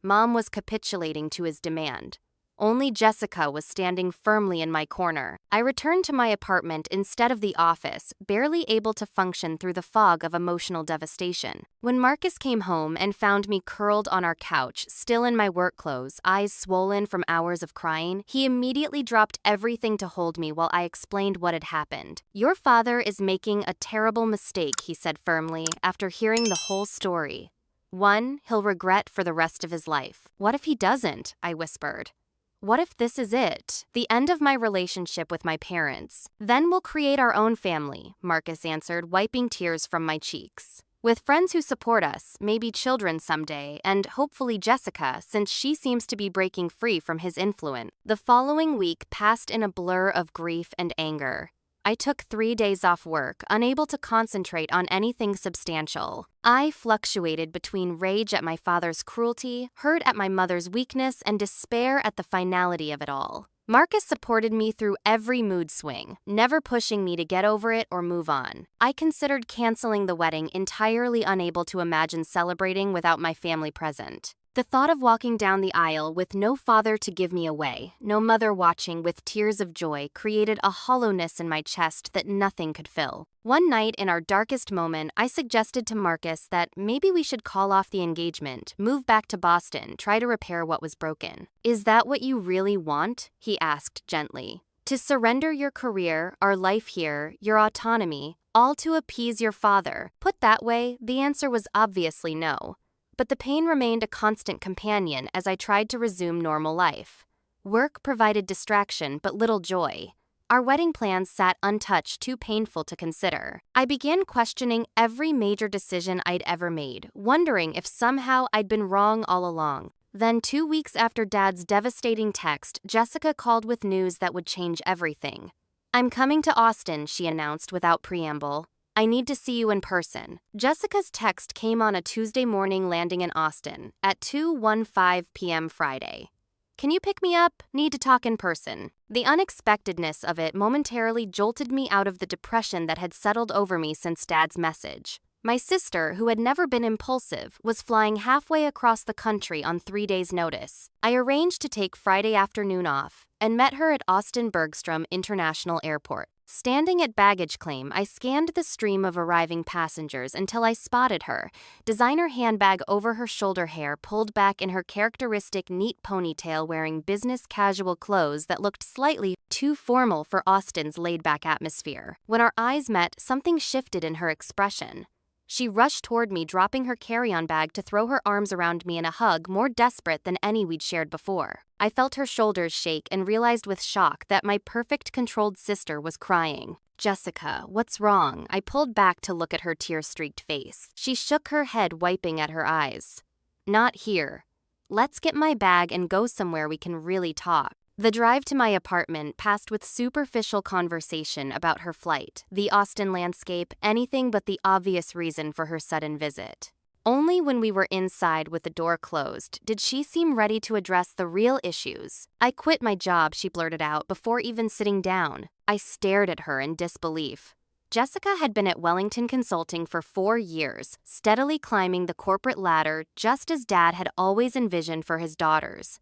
Mom was capitulating to his demand. Only Jessica was standing firmly in my corner. I returned to my apartment instead of the office, barely able to function through the fog of emotional devastation. When Marcus came home and found me curled on our couch, still in my work clothes, eyes swollen from hours of crying, he immediately dropped everything to hold me while I explained what had happened. "Your father is making a terrible mistake," he said firmly, after hearing the whole story. "One he'll regret for the rest of his life." "What if he doesn't?" I whispered. "What if this is it? The end of my relationship with my parents? Then we'll create our own family," Marcus answered, wiping tears from my cheeks. "With friends who support us, maybe children someday, and hopefully Jessica, since she seems to be breaking free from his influence." The following week passed in a blur of grief and anger. I took 3 days off work, unable to concentrate on anything substantial. I fluctuated between rage at my father's cruelty, hurt at my mother's weakness, and despair at the finality of it all. Marcus supported me through every mood swing, never pushing me to get over it or move on. I considered canceling the wedding, entirely unable to imagine celebrating without my family present. The thought of walking down the aisle with no father to give me away, no mother watching with tears of joy, created a hollowness in my chest that nothing could fill. One night, in our darkest moment, I suggested to Marcus that maybe we should call off the engagement, move back to Boston, try to repair what was broken. "Is that what you really want?" he asked gently. "To surrender your career, our life here, your autonomy, all to appease your father?" Put that way, the answer was obviously no. But the pain remained a constant companion as I tried to resume normal life. Work provided distraction but little joy. Our wedding plans sat untouched, too painful to consider. I began questioning every major decision I'd ever made, wondering if somehow I'd been wrong all along. Then 2 weeks after Dad's devastating text, Jessica called with news that would change everything. "I'm coming to Austin," she announced without preamble. "I need to see you in person." Jessica's text came on a Tuesday morning, landing in Austin at 2:15 p.m. Friday. "Can you pick me up? Need to talk in person." The unexpectedness of it momentarily jolted me out of the depression that had settled over me since Dad's message. My sister, who had never been impulsive, was flying halfway across the country on 3 days' notice. I arranged to take Friday afternoon off and met her at Austin Bergstrom International Airport. Standing at baggage claim, I scanned the stream of arriving passengers until I spotted her, designer handbag over her shoulder, hair pulled back in her characteristic neat ponytail, wearing business casual clothes that looked slightly too formal for Austin's laid-back atmosphere. When our eyes met, something shifted in her expression. She rushed toward me, dropping her carry-on bag to throw her arms around me in a hug more desperate than any we'd shared before. I felt her shoulders shake and realized with shock that my perfect controlled sister was crying. "Jessica, what's wrong?" I pulled back to look at her tear-streaked face. She shook her head, wiping at her eyes. "Not here. Let's get my bag and go somewhere we can really talk." The drive to my apartment passed with superficial conversation about her flight, the Austin landscape, anything but the obvious reason for her sudden visit. Only when we were inside with the door closed did she seem ready to address the real issues. "I quit my job," she blurted out before even sitting down. I stared at her in disbelief. Jessica had been at Wellington Consulting for 4 years, steadily climbing the corporate ladder just as Dad had always envisioned for his daughters.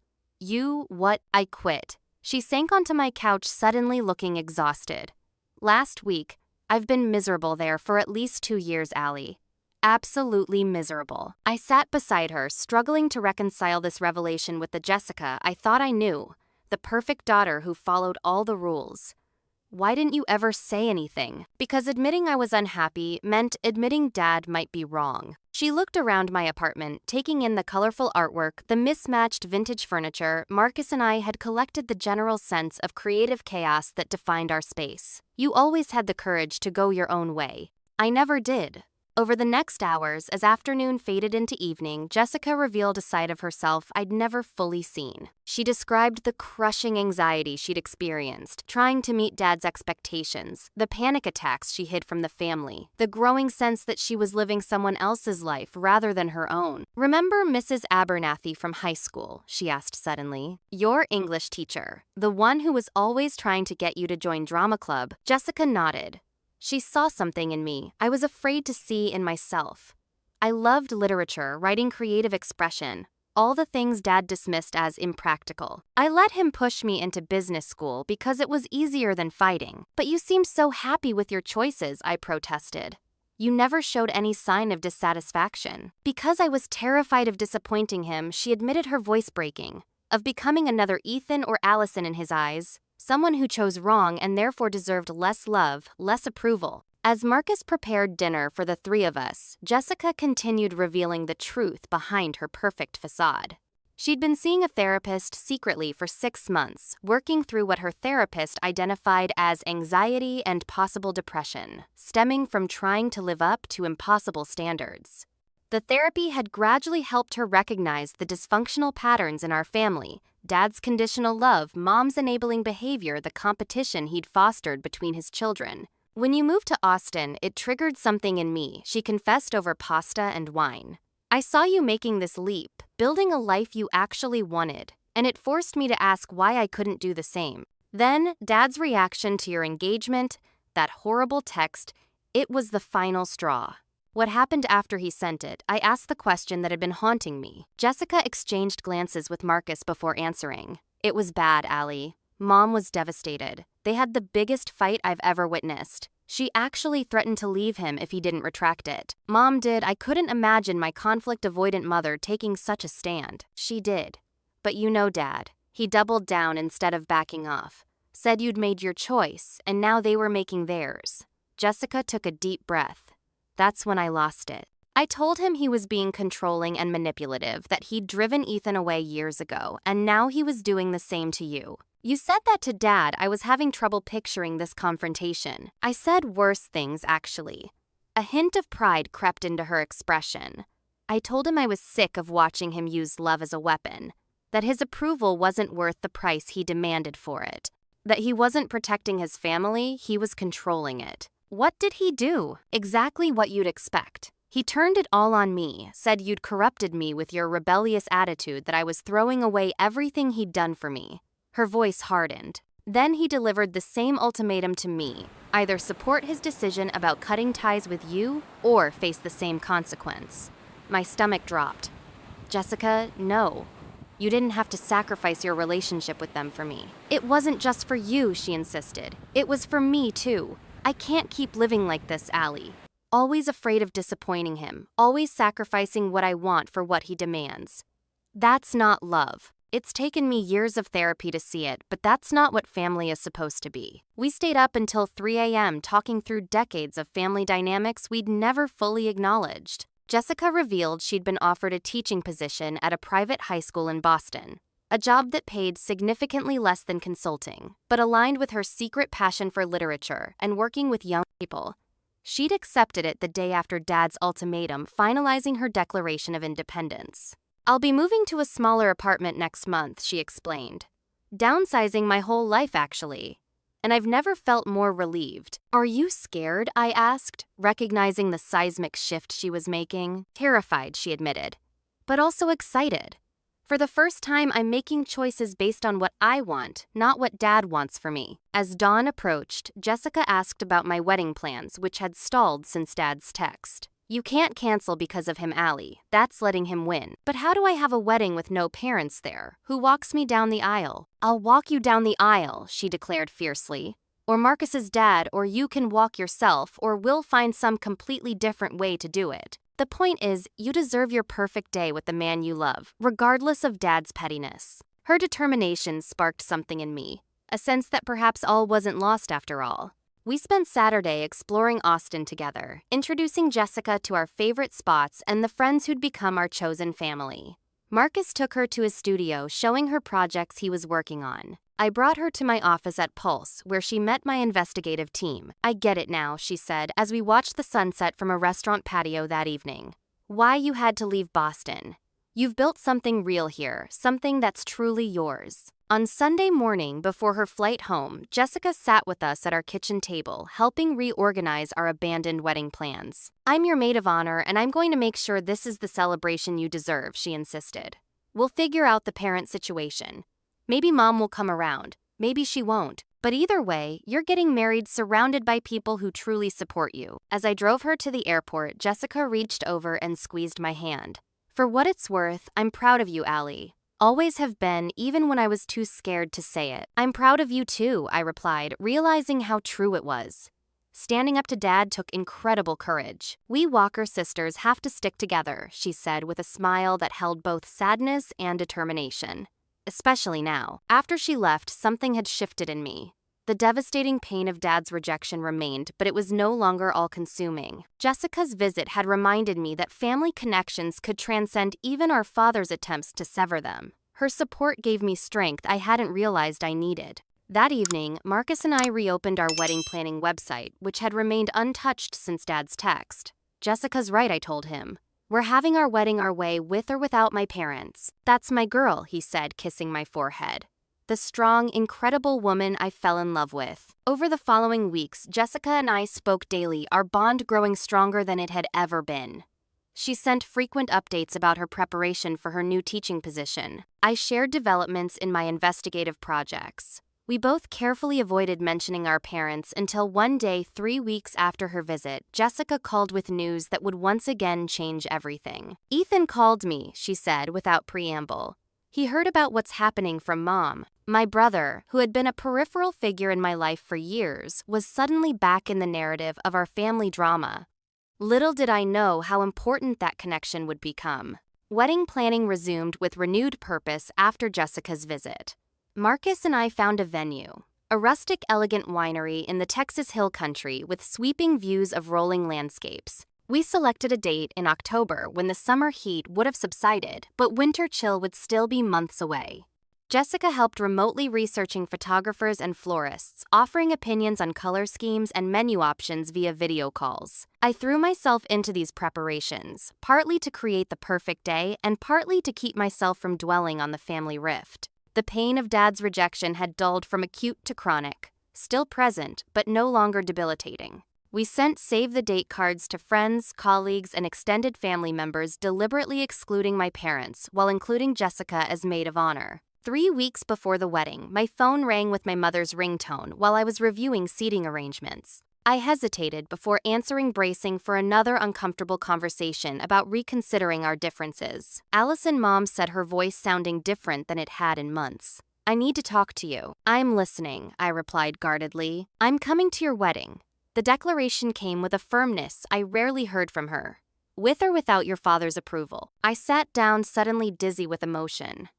What? I quit. She sank onto my couch, suddenly looking exhausted. "Last week, I've been miserable there for at least 2 years, Allie. Absolutely miserable." I sat beside her, struggling to reconcile this revelation with the Jessica I thought I knew, the perfect daughter who followed all the rules. "Why didn't you ever say anything?" Because admitting I was unhappy meant admitting Dad might be wrong. She looked around my apartment, taking in the colorful artwork, the mismatched vintage furniture. Marcus and I had collected the general sense of creative chaos that defined our space. "You always had the courage to go your own way. I never did." Over the next hours, as afternoon faded into evening, Jessica revealed a side of herself I'd never fully seen. She described the crushing anxiety she'd experienced, trying to meet Dad's expectations, the panic attacks she hid from the family, the growing sense that she was living someone else's life rather than her own. "Remember Mrs. Abernathy from high school?" she asked suddenly. "Your English teacher, the one who was always trying to get you to join drama club." Jessica nodded. She saw something in me I was afraid to see in myself. I loved literature, writing, creative expression, all the things Dad dismissed as impractical. I let him push me into business school because it was easier than fighting. "But you seemed so happy with your choices," I protested. "You never showed any sign of dissatisfaction." Because I was terrified of disappointing him, she admitted, her voice breaking, of becoming another Ethan or Allison in his eyes. Someone who chose wrong and therefore deserved less love, less approval. As Marcus prepared dinner for the three of us, Jessica continued revealing the truth behind her perfect facade. She'd been seeing a therapist secretly for 6 months, working through what her therapist identified as anxiety and possible depression, stemming from trying to live up to impossible standards. The therapy had gradually helped her recognize the dysfunctional patterns in our family: Dad's conditional love, Mom's enabling behavior, the competition he'd fostered between his children. "When you moved to Austin, it triggered something in me," she confessed over pasta and wine. "I saw you making this leap, building a life you actually wanted, and it forced me to ask why I couldn't do the same. Then, Dad's reaction to your engagement, that horrible text, it was the final straw." What happened after he sent it? I asked the question that had been haunting me. Jessica exchanged glances with Marcus before answering. "It was bad, Allie. Mom was devastated. They had the biggest fight I've ever witnessed. She actually threatened to leave him if he didn't retract it. Mom did. I couldn't imagine my conflict-avoidant mother taking such a stand." "She did. But you know Dad. He doubled down instead of backing off. Said you'd made your choice, and now they were making theirs." Jessica took a deep breath. "That's when I lost it. I told him he was being controlling and manipulative, that he'd driven Ethan away years ago, and now he was doing the same to you. You said that to Dad. I was having trouble picturing this confrontation. I said worse things, actually." A hint of pride crept into her expression. "I told him I was sick of watching him use love as a weapon, that his approval wasn't worth the price he demanded for it, that he wasn't protecting his family, he was controlling it." "What did he do?" "Exactly what you'd expect. He turned it all on me, said you'd corrupted me with your rebellious attitude, that I was throwing away everything he'd done for me." Her voice hardened. "Then he delivered the same ultimatum to me: either support his decision about cutting ties with you or face the same consequence." My stomach dropped. "Jessica, no. You didn't have to sacrifice your relationship with them for me." "It wasn't just for you," she insisted. "It was for me, too. I can't keep living like this, Allie. Always afraid of disappointing him, always sacrificing what I want for what he demands. That's not love. It's taken me years of therapy to see it, but that's not what family is supposed to be." We stayed up until 3 a.m. talking through decades of family dynamics we'd never fully acknowledged. Jessica revealed she'd been offered a teaching position at a private high school in Boston, a job that paid significantly less than consulting, but aligned with her secret passion for literature and working with young people. She'd accepted it the day after Dad's ultimatum, finalizing her declaration of independence. "I'll be moving to a smaller apartment next month," she explained. "Downsizing my whole life, actually. And I've never felt more relieved." "Are you scared?" I asked, recognizing the seismic shift she was making. "Terrified," she admitted, "but also excited. For the first time, I'm making choices based on what I want, not what Dad wants for me." As dawn approached, Jessica asked about my wedding plans, which had stalled since Dad's text. "You can't cancel because of him, Allie. That's letting him win. But how do I have a wedding with no parents there? Who walks me down the aisle?" "I'll walk you down the aisle," she declared fiercely. "Or Marcus's dad, or you can walk yourself, or we'll find some completely different way to do it. The point is, you deserve your perfect day with the man you love, regardless of Dad's pettiness." Her determination sparked something in me, a sense that perhaps all wasn't lost after all. We spent Saturday exploring Austin together, introducing Jessica to our favorite spots and the friends who'd become our chosen family. Marcus took her to his studio, showing her projects he was working on. I brought her to my office at Pulse, where she met my investigative team. I get it now, she said, as we watched the sunset from a restaurant patio that evening. Why you had to leave Boston. You've built something real here, something that's truly yours. On Sunday morning, before her flight home, Jessica sat with us at our kitchen table, helping reorganize our abandoned wedding plans. I'm your maid of honor, and I'm going to make sure this is the celebration you deserve, she insisted. We'll figure out the parent situation. Maybe mom will come around, maybe she won't. But either way, you're getting married surrounded by people who truly support you. As I drove her to the airport, Jessica reached over and squeezed my hand. For what it's worth, I'm proud of you, Allie. Always have been, even when I was too scared to say it. I'm proud of you too, I replied, realizing how true it was. Standing up to Dad took incredible courage. We Walker sisters have to stick together, she said with a smile that held both sadness and determination. Especially now. After she left, something had shifted in me. The devastating pain of Dad's rejection remained, but it was no longer all-consuming. Jessica's visit had reminded me that family connections could transcend even our father's attempts to sever them. Her support gave me strength I hadn't realized I needed. That evening, Marcus and I reopened our wedding planning website, which had remained untouched since Dad's text. Jessica's right, I told him. We're having our wedding our way with or without my parents. That's my girl, he said, kissing my forehead. The strong, incredible woman I fell in love with. Over the following weeks, Jessica and I spoke daily, our bond growing stronger than it had ever been. She sent frequent updates about her preparation for her new teaching position. I shared developments in my investigative projects. We both carefully avoided mentioning our parents until one day, 3 weeks after her visit, Jessica called with news that would once again change everything. Ethan called me, she said without preamble. He heard about what's happening from Mom. My brother, who had been a peripheral figure in my life for years, was suddenly back in the narrative of our family drama. Little did I know how important that connection would become. Wedding planning resumed with renewed purpose after Jessica's visit. Marcus and I found a venue, a rustic, elegant winery in the Texas Hill Country with sweeping views of rolling landscapes. We selected a date in October when the summer heat would have subsided, but winter chill would still be months away. Jessica helped remotely researching photographers and florists, offering opinions on color schemes and menu options via video calls. I threw myself into these preparations, partly to create the perfect day and partly to keep myself from dwelling on the family rift. The pain of Dad's rejection had dulled from acute to chronic, still present, but no longer debilitating. We sent save-the-date cards to friends, colleagues, and extended family members, deliberately excluding my parents, while including Jessica as maid of honor. 3 weeks before the wedding, my phone rang with my mother's ringtone while I was reviewing seating arrangements. I hesitated before answering, bracing for another uncomfortable conversation about reconsidering our differences. Allison, Mom said, her voice sounding different than it had in months. I need to talk to you. I'm listening, I replied guardedly. I'm coming to your wedding. The declaration came with a firmness I rarely heard from her. With or without your father's approval. I sat down, suddenly dizzy with emotion.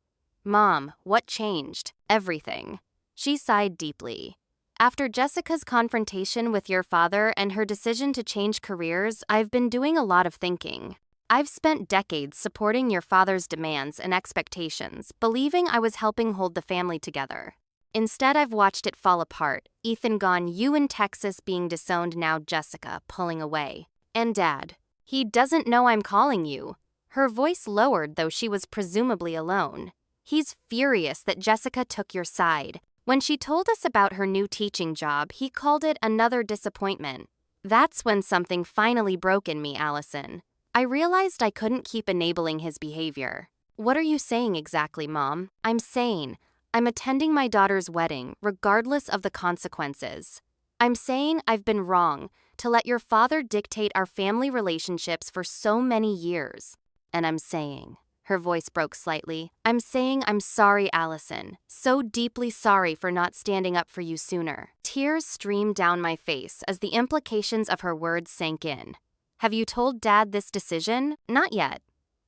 Mom, what changed? Everything. She sighed deeply. After Jessica's confrontation with your father and her decision to change careers, I've been doing a lot of thinking. I've spent decades supporting your father's demands and expectations, believing I was helping hold the family together. Instead, I've watched it fall apart. Ethan gone, you in Texas being disowned, now Jessica pulling away. And Dad, he doesn't know I'm calling you. Her voice lowered, though she was presumably alone. He's furious that Jessica took your side. When she told us about her new teaching job, he called it another disappointment. That's when something finally broke in me, Allison. I realized I couldn't keep enabling his behavior. What are you saying exactly, Mom? I'm saying I'm attending my daughter's wedding, regardless of the consequences. I'm saying I've been wrong to let your father dictate our family relationships for so many years. And I'm saying, her voice broke slightly, I'm saying I'm sorry, Allison. So deeply sorry for not standing up for you sooner. Tears streamed down my face as the implications of her words sank in. Have you told Dad this decision? Not yet.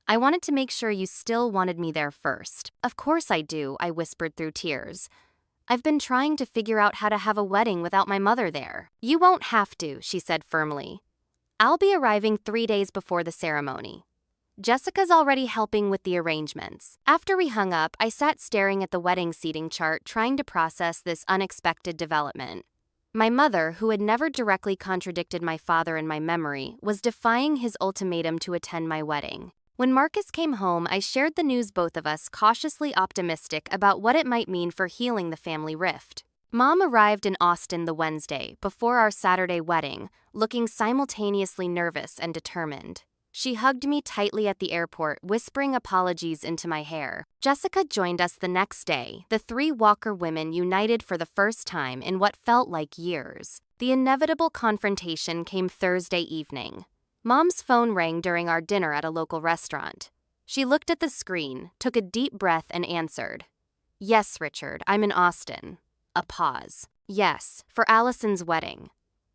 I wanted to make sure you still wanted me there first. Of course I do, I whispered through tears. I've been trying to figure out how to have a wedding without my mother there. You won't have to, she said firmly. I'll be arriving 3 days before the ceremony. Jessica's already helping with the arrangements. After we hung up, I sat staring at the wedding seating chart, trying to process this unexpected development. My mother, who had never directly contradicted my father in my memory, was defying his ultimatum to attend my wedding. When Marcus came home, I shared the news, both of us cautiously optimistic about what it might mean for healing the family rift. Mom arrived in Austin the Wednesday, before our Saturday wedding, looking simultaneously nervous and determined. She hugged me tightly at the airport, whispering apologies into my hair. Jessica joined us the next day, the three Walker women united for the first time in what felt like years. The inevitable confrontation came Thursday evening. Mom's phone rang during our dinner at a local restaurant. She looked at the screen, took a deep breath, and answered. "Yes, Richard, I'm in Austin." A pause. "Yes, for Allison's wedding."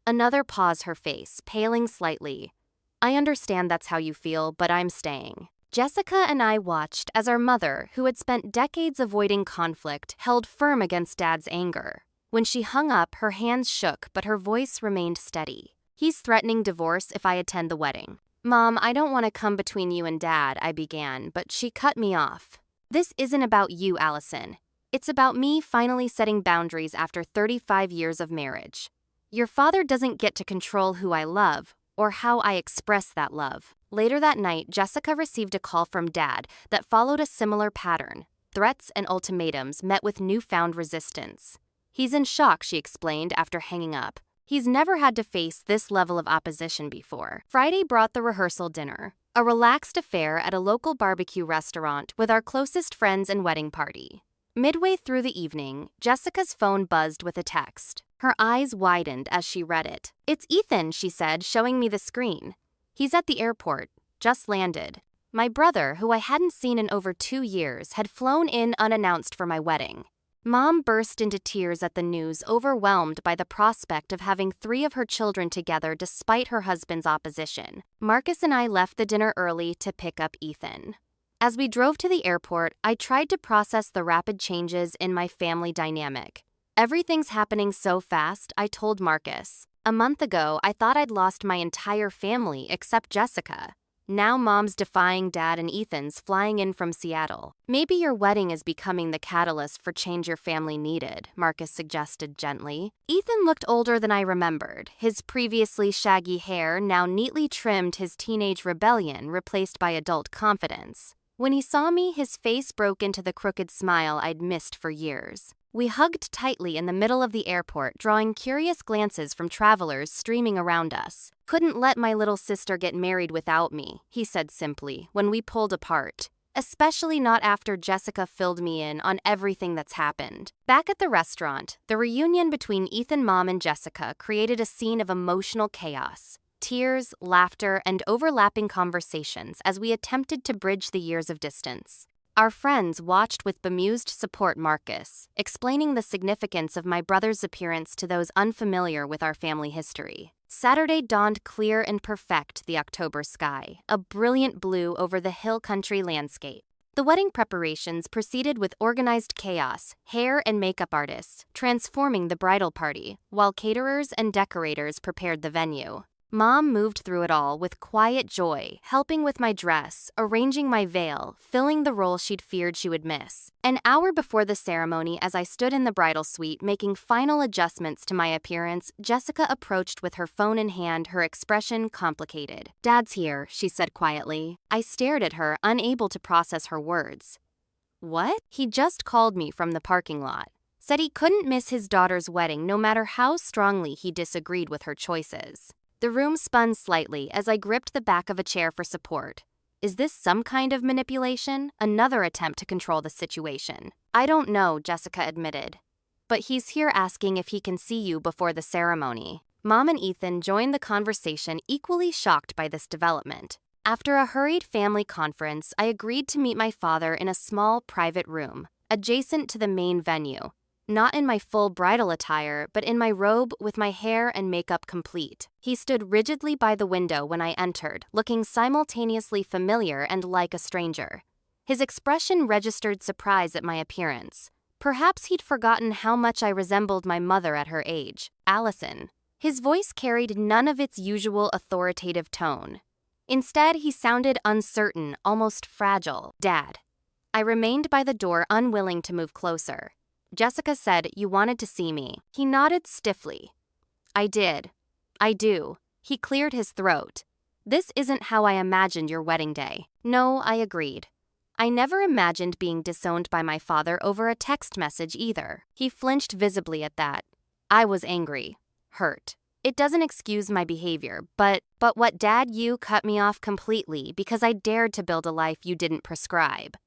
Another pause, her face paling slightly. "I understand that's how you feel, but I'm staying." Jessica and I watched as our mother, who had spent decades avoiding conflict, held firm against Dad's anger. When she hung up, her hands shook, but her voice remained steady. "He's threatening divorce if I attend the wedding." "Mom, I don't want to come between you and Dad," I began, but she cut me off. "This isn't about you, Allison. It's about me finally setting boundaries after 35 years of marriage. Your father doesn't get to control who I love or how I express that love." Later that night, Jessica received a call from Dad that followed a similar pattern. Threats and ultimatums met with newfound resistance. "He's in shock," she explained after hanging up. "He's never had to face this level of opposition before." Friday brought the rehearsal dinner, a relaxed affair at a local barbecue restaurant with our closest friends and wedding party. Midway through the evening, Jessica's phone buzzed with a text. Her eyes widened as she read it. "It's Ethan," she said, showing me the screen. "He's at the airport, just landed." My brother, who I hadn't seen in over 2 years, had flown in unannounced for my wedding. Mom burst into tears at the news, overwhelmed by the prospect of having 3 of her children together despite her husband's opposition. Marcus and I left the dinner early to pick up Ethan. As we drove to the airport, I tried to process the rapid changes in my family dynamic. "Everything's happening so fast," I told Marcus. "A month ago, I thought I'd lost my entire family except Jessica. Now Mom's defying Dad and Ethan's flying in from Seattle." "Maybe your wedding is becoming the catalyst for change your family needed," Marcus suggested gently. Ethan looked older than I remembered. His previously shaggy hair now neatly trimmed, his teenage rebellion replaced by adult confidence. When he saw me, his face broke into the crooked smile I'd missed for years. We hugged tightly in the middle of the airport, drawing curious glances from travelers streaming around us. "Couldn't let my little sister get married without me," he said simply, when we pulled apart. "Especially not after Jessica filled me in on everything that's happened." Back at the restaurant, the reunion between Ethan, Mom, and Jessica created a scene of emotional chaos. Tears, laughter, and overlapping conversations as we attempted to bridge the years of distance. Our friends watched with bemused support, Marcus explaining the significance of my brother's appearance to those unfamiliar with our family history. Saturday dawned clear and perfect, the October sky, a brilliant blue over the hill country landscape. The wedding preparations proceeded with organized chaos, hair and makeup artists transforming the bridal party, while caterers and decorators prepared the venue. Mom moved through it all with quiet joy, helping with my dress, arranging my veil, filling the role she'd feared she would miss. An hour before the ceremony, as I stood in the bridal suite making final adjustments to my appearance, Jessica approached with her phone in hand, her expression complicated. "Dad's here," she said quietly. I stared at her, unable to process her words. "What?" "He just called me from the parking lot. Said he couldn't miss his daughter's wedding no matter how strongly he disagreed with her choices." The room spun slightly as I gripped the back of a chair for support. Is this some kind of manipulation? Another attempt to control the situation? "I don't know," Jessica admitted. "But he's here asking if he can see you before the ceremony." Mom and Ethan joined the conversation, equally shocked by this development. After a hurried family conference, I agreed to meet my father in a small, private room, adjacent to the main venue. Not in my full bridal attire, but in my robe with my hair and makeup complete. He stood rigidly by the window when I entered, looking simultaneously familiar and like a stranger. His expression registered surprise at my appearance. Perhaps he'd forgotten how much I resembled my mother at her age, Allison. His voice carried none of its usual authoritative tone. Instead, he sounded uncertain, almost fragile. "Dad." I remained by the door, unwilling to move closer. "Jessica said you wanted to see me." He nodded stiffly. "I did. I do." He cleared his throat. "This isn't how I imagined your wedding day." "No," I agreed. I never imagined being disowned by my father over a text message either. He flinched visibly at that. I was angry, hurt. It doesn't excuse my behavior, but what, Dad? You cut me off completely because I dared to build a life you didn't prescribe.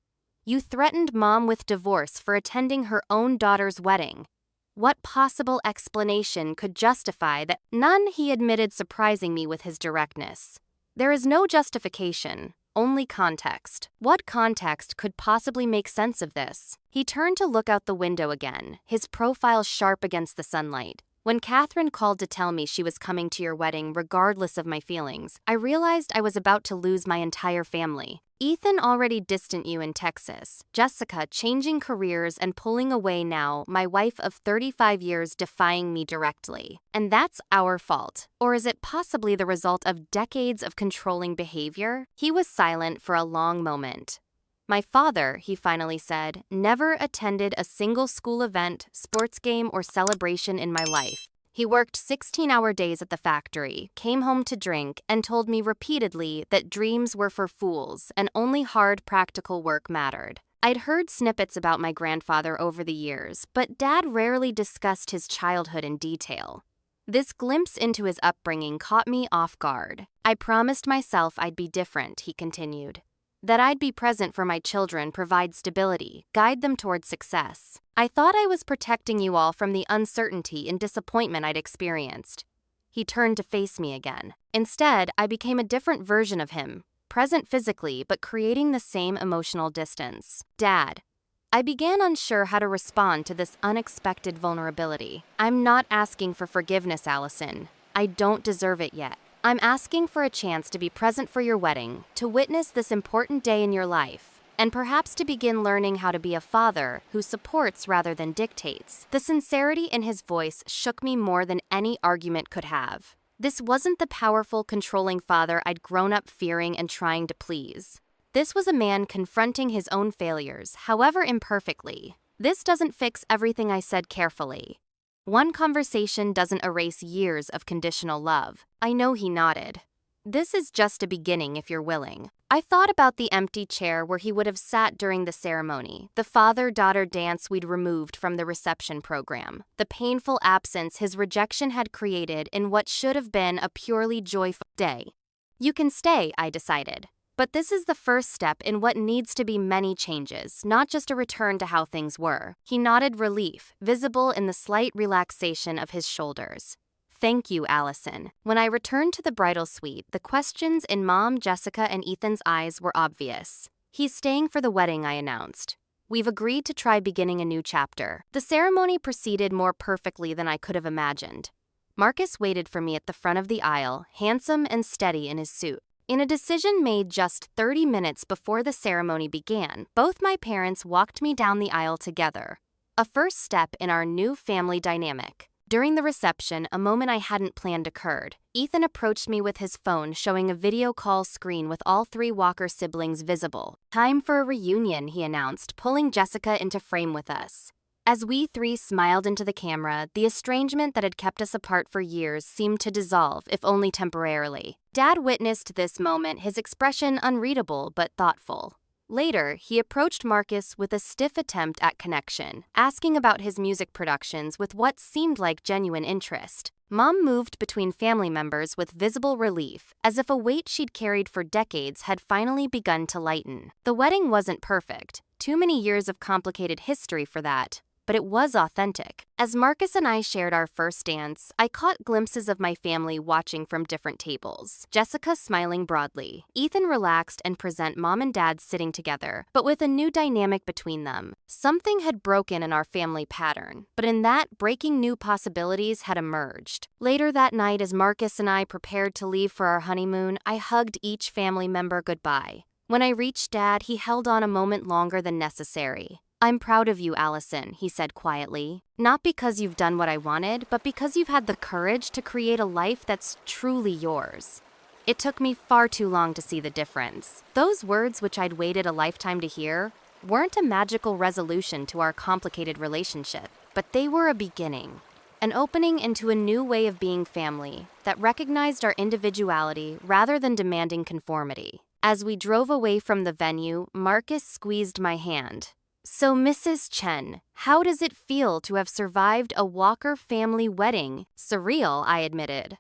You threatened Mom with divorce for attending her own daughter's wedding. What possible explanation could justify that? None, he admitted, surprising me with his directness. There is no justification, only context. What context could possibly make sense of this? He turned to look out the window again, his profile sharp against the sunlight. When Catherine called to tell me she was coming to your wedding regardless of my feelings, I realized I was about to lose my entire family. Ethan already distant you in Texas. Jessica changing careers and pulling away now, my wife of 35 years defying me directly. And that's our fault. Or is it possibly the result of decades of controlling behavior? He was silent for a long moment. My father, he finally said, never attended a single school event, sports game, or celebration in my life. He worked 16-hour days at the factory, came home to drink, and told me repeatedly that dreams were for fools and only hard practical work mattered. I'd heard snippets about my grandfather over the years, but Dad rarely discussed his childhood in detail. This glimpse into his upbringing caught me off guard. I promised myself I'd be different, he continued. That I'd be present for my children, provide stability, guide them toward success. I thought I was protecting you all from the uncertainty and disappointment I'd experienced. He turned to face me again. Instead, I became a different version of him, present physically but creating the same emotional distance. Dad. I began unsure how to respond to this unexpected vulnerability. I'm not asking for forgiveness, Allison. I don't deserve it yet. I'm asking for a chance to be present for your wedding, to witness this important day in your life, and perhaps to begin learning how to be a father who supports rather than dictates. The sincerity in his voice shook me more than any argument could have. This wasn't the powerful, controlling father I'd grown up fearing and trying to please. This was a man confronting his own failures, however imperfectly. This doesn't fix everything, I said carefully. One conversation doesn't erase years of conditional love. I know, he nodded. This is just a beginning if you're willing. I thought about the empty chair where he would have sat during the ceremony, the father-daughter dance we'd removed from the reception program, the painful absence his rejection had created in what should have been a purely joyful day. You can stay, I decided. But this is the first step in what needs to be many changes, not just a return to how things were. He nodded relief, visible in the slight relaxation of his shoulders. Thank you, Allison. When I returned to the bridal suite, the questions in Mom, Jessica, and Ethan's eyes were obvious. He's staying for the wedding, I announced. We've agreed to try beginning a new chapter. The ceremony proceeded more perfectly than I could have imagined. Marcus waited for me at the front of the aisle, handsome and steady in his suit. In a decision made just 30 minutes before the ceremony began, both my parents walked me down the aisle together, a first step in our new family dynamic. During the reception, a moment I hadn't planned occurred. Ethan approached me with his phone, showing a video call screen with all three Walker siblings visible. Time for a reunion, he announced, pulling Jessica into frame with us. As we three smiled into the camera, the estrangement that had kept us apart for years seemed to dissolve, if only temporarily. Dad witnessed this moment, his expression unreadable but thoughtful. Later, he approached Marcus with a stiff attempt at connection, asking about his music productions with what seemed like genuine interest. Mom moved between family members with visible relief, as if a weight she'd carried for decades had finally begun to lighten. The wedding wasn't perfect. Too many years of complicated history for that. But it was authentic. As Marcus and I shared our first dance, I caught glimpses of my family watching from different tables. Jessica smiling broadly, Ethan relaxed and present, Mom and Dad sitting together, but with a new dynamic between them. Something had broken in our family pattern, but in that, breaking new possibilities had emerged. Later that night, as Marcus and I prepared to leave for our honeymoon, I hugged each family member goodbye. When I reached Dad, he held on a moment longer than necessary. I'm proud of you, Allison, he said quietly. Not because you've done what I wanted, but because you've had the courage to create a life that's truly yours. It took me far too long to see the difference. Those words, which I'd waited a lifetime to hear, weren't a magical resolution to our complicated relationship, but they were a beginning. An opening into a new way of being family that recognized our individuality rather than demanding conformity. As we drove away from the venue, Marcus squeezed my hand. "So, Mrs. Chen, how does it feel to have survived a Walker family wedding?" "Surreal," I admitted.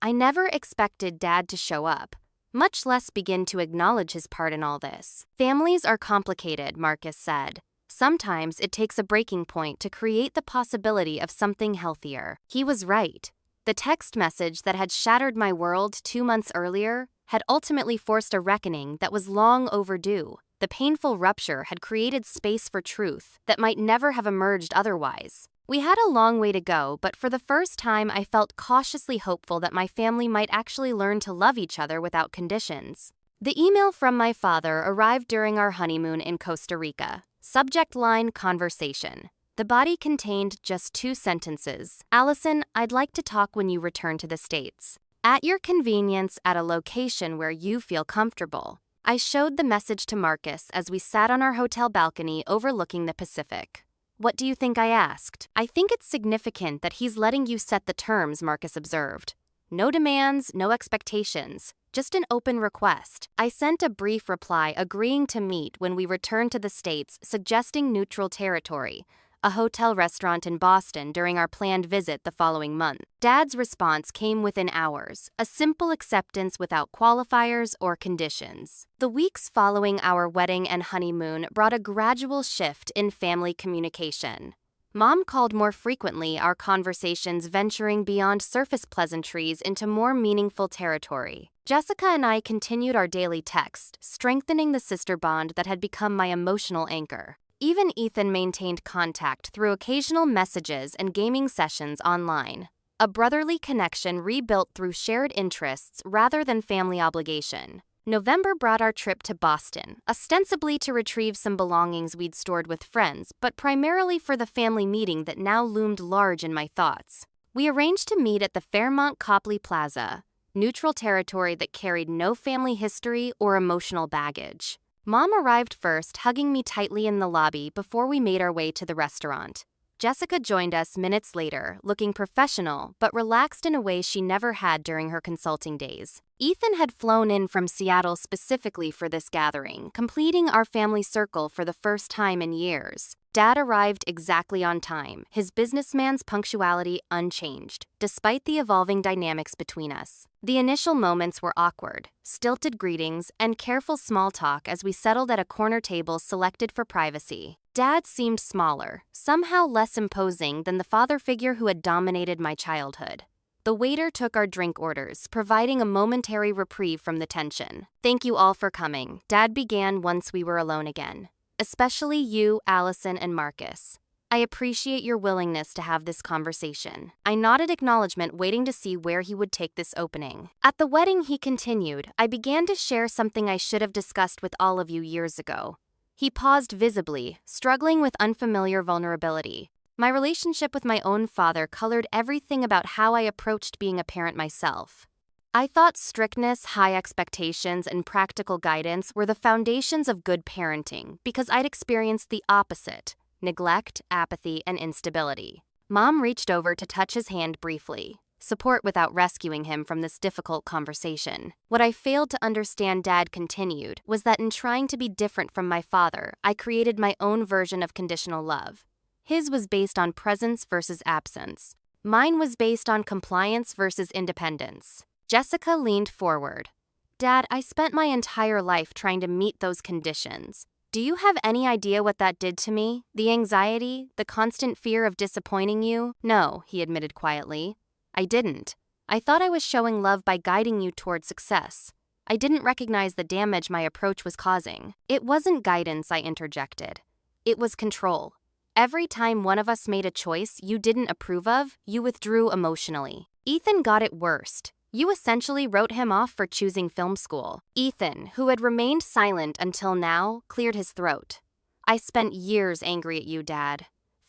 I never expected Dad to show up, much less begin to acknowledge his part in all this. "Families are complicated," Marcus said. "Sometimes it takes a breaking point to create the possibility of something healthier." He was right. The text message that had shattered my world 2 months earlier had ultimately forced a reckoning that was long overdue. The painful rupture had created space for truth that might never have emerged otherwise. We had a long way to go, but for the first time I felt cautiously hopeful that my family might actually learn to love each other without conditions. The email from my father arrived during our honeymoon in Costa Rica. Subject line: conversation. The body contained just 2 sentences. "Allison, I'd like to talk when you return to the States. At your convenience, at a location where you feel comfortable." I showed the message to Marcus as we sat on our hotel balcony overlooking the Pacific. "What do you think?" I asked. "I think it's significant that he's letting you set the terms," Marcus observed. "No demands, no expectations, just an open request." I sent a brief reply agreeing to meet when we returned to the States, suggesting neutral territory, a hotel restaurant in Boston during our planned visit the following month. Dad's response came within hours, a simple acceptance without qualifiers or conditions. The weeks following our wedding and honeymoon brought a gradual shift in family communication. Mom called more frequently, our conversations venturing beyond surface pleasantries into more meaningful territory. Jessica and I continued our daily text, strengthening the sister bond that had become my emotional anchor. Even Ethan maintained contact through occasional messages and gaming sessions online. A brotherly connection rebuilt through shared interests rather than family obligation. November brought our trip to Boston, ostensibly to retrieve some belongings we'd stored with friends, but primarily for the family meeting that now loomed large in my thoughts. We arranged to meet at the Fairmont Copley Plaza, neutral territory that carried no family history or emotional baggage. Mom arrived first, hugging me tightly in the lobby before we made our way to the restaurant. Jessica joined us minutes later, looking professional but relaxed in a way she never had during her consulting days. Ethan had flown in from Seattle specifically for this gathering, completing our family circle for the first time in years. Dad arrived exactly on time, his businessman's punctuality unchanged, despite the evolving dynamics between us. The initial moments were awkward, stilted greetings, and careful small talk as we settled at a corner table selected for privacy. Dad seemed smaller, somehow less imposing than the father figure who had dominated my childhood. The waiter took our drink orders, providing a momentary reprieve from the tension. "Thank you all for coming," Dad began once we were alone again. "Especially you, Allison, and Marcus. I appreciate your willingness to have this conversation." I nodded acknowledgement, waiting to see where he would take this opening. "At the wedding," he continued, "I began to share something I should have discussed with all of you years ago." He paused visibly, struggling with unfamiliar vulnerability. My relationship with my own father colored everything about how I approached being a parent myself. I thought strictness, high expectations, and practical guidance were the foundations of good parenting because I'd experienced the opposite: neglect, apathy, and instability. Mom reached over to touch his hand briefly, support without rescuing him from this difficult conversation. What I failed to understand, Dad continued, was that in trying to be different from my father, I created my own version of conditional love. His was based on presence versus absence. Mine was based on compliance versus independence. Jessica leaned forward. "Dad, I spent my entire life trying to meet those conditions. Do you have any idea what that did to me? The anxiety, the constant fear of disappointing you?" "No," he admitted quietly. "I didn't. I thought I was showing love by guiding you toward success. I didn't recognize the damage my approach was causing." "It wasn't guidance," I interjected. "It was control. Every time one of us made a choice you didn't approve of, you withdrew emotionally. Ethan got it worst. You essentially wrote him off for choosing film school." Ethan, who had remained silent until now, cleared his throat. "I spent years angry at you, Dad.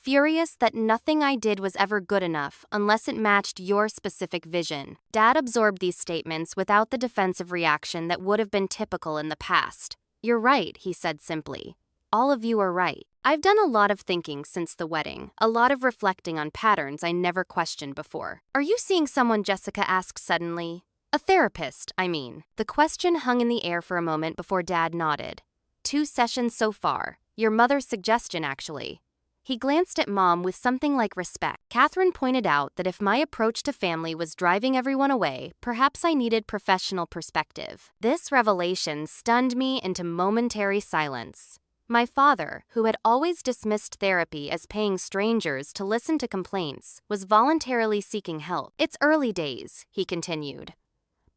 furious that nothing I did was ever good enough unless it matched your specific vision. Dad absorbed these statements without the defensive reaction that would have been typical in the past. You're right, he said simply. All of you are right. I've done a lot of thinking since the wedding, a lot of reflecting on patterns I never questioned before. Are you seeing someone? Jessica asked suddenly. A therapist, I mean. The question hung in the air for a moment before Dad nodded. 2 sessions so far. Your mother's suggestion, actually. He glanced at Mom with something like respect. Catherine pointed out that if my approach to family was driving everyone away, perhaps I needed professional perspective. This revelation stunned me into momentary silence. My father, who had always dismissed therapy as paying strangers to listen to complaints, was voluntarily seeking help. It's early days, he continued.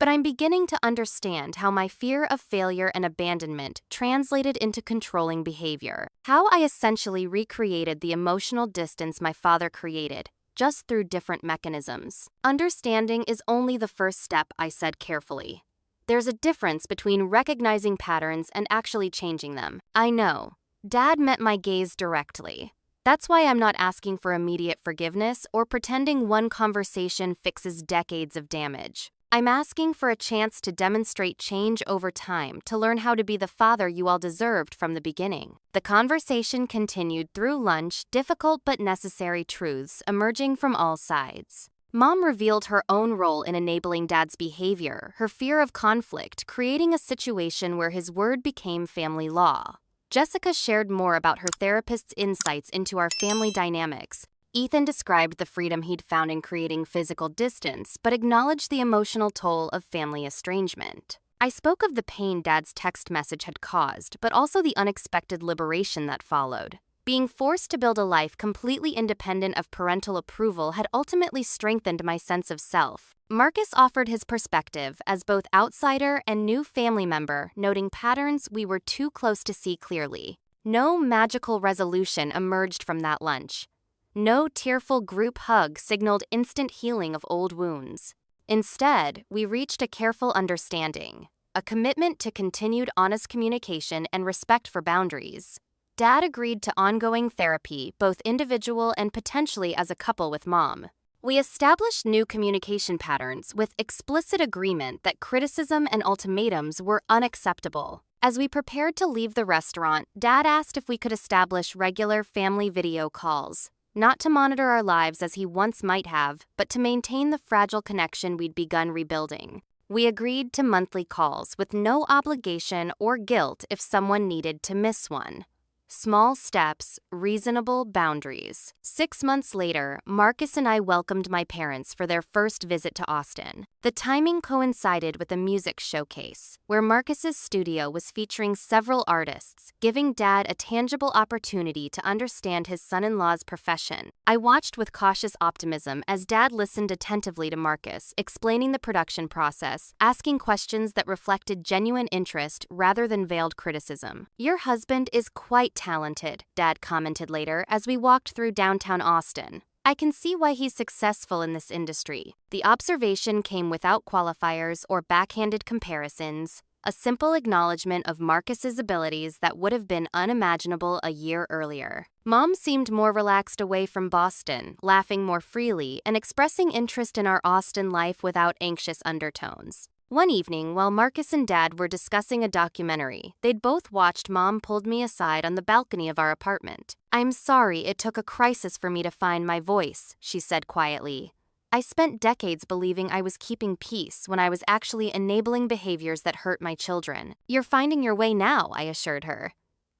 But I'm beginning to understand how my fear of failure and abandonment translated into controlling behavior. How I essentially recreated the emotional distance my father created, just through different mechanisms. Understanding is only the first step, I said carefully. There's a difference between recognizing patterns and actually changing them. I know. Dad met my gaze directly. That's why I'm not asking for immediate forgiveness or pretending one conversation fixes decades of damage. I'm asking for a chance to demonstrate change over time, to learn how to be the father you all deserved from the beginning. The conversation continued through lunch, difficult but necessary truths emerging from all sides. Mom revealed her own role in enabling Dad's behavior, her fear of conflict, creating a situation where his word became family law. Jessica shared more about her therapist's insights into our family dynamics. Ethan described the freedom he'd found in creating physical distance, but acknowledged the emotional toll of family estrangement. I spoke of the pain Dad's text message had caused, but also the unexpected liberation that followed. Being forced to build a life completely independent of parental approval had ultimately strengthened my sense of self. Marcus offered his perspective as both outsider and new family member, noting patterns we were too close to see clearly. No magical resolution emerged from that lunch. No tearful group hug signaled instant healing of old wounds. Instead, we reached a careful understanding, a commitment to continued honest communication and respect for boundaries. Dad agreed to ongoing therapy, both individual and potentially as a couple with Mom. We established new communication patterns with explicit agreement that criticism and ultimatums were unacceptable. As we prepared to leave the restaurant, Dad asked if we could establish regular family video calls, not to monitor our lives as he once might have, but to maintain the fragile connection we'd begun rebuilding. We agreed to monthly calls with no obligation or guilt if someone needed to miss one. Small steps, reasonable boundaries. 6 months later, Marcus and I welcomed my parents for their first visit to Austin. The timing coincided with a music showcase, where Marcus's studio was featuring several artists, giving Dad a tangible opportunity to understand his son-in-law's profession. I watched with cautious optimism as Dad listened attentively to Marcus, explaining the production process, asking questions that reflected genuine interest rather than veiled criticism. Your husband is quite talented, Dad commented later as we walked through downtown Austin. I can see why he's successful in this industry. The observation came without qualifiers or backhanded comparisons, a simple acknowledgement of Marcus's abilities that would have been unimaginable a year earlier. Mom seemed more relaxed away from Boston, laughing more freely and expressing interest in our Austin life without anxious undertones. One evening, while Marcus and Dad were discussing a documentary they'd both watched, Mom pulled me aside on the balcony of our apartment. I'm sorry it took a crisis for me to find my voice, she said quietly. I spent decades believing I was keeping peace when I was actually enabling behaviors that hurt my children. You're finding your way now, I assured her.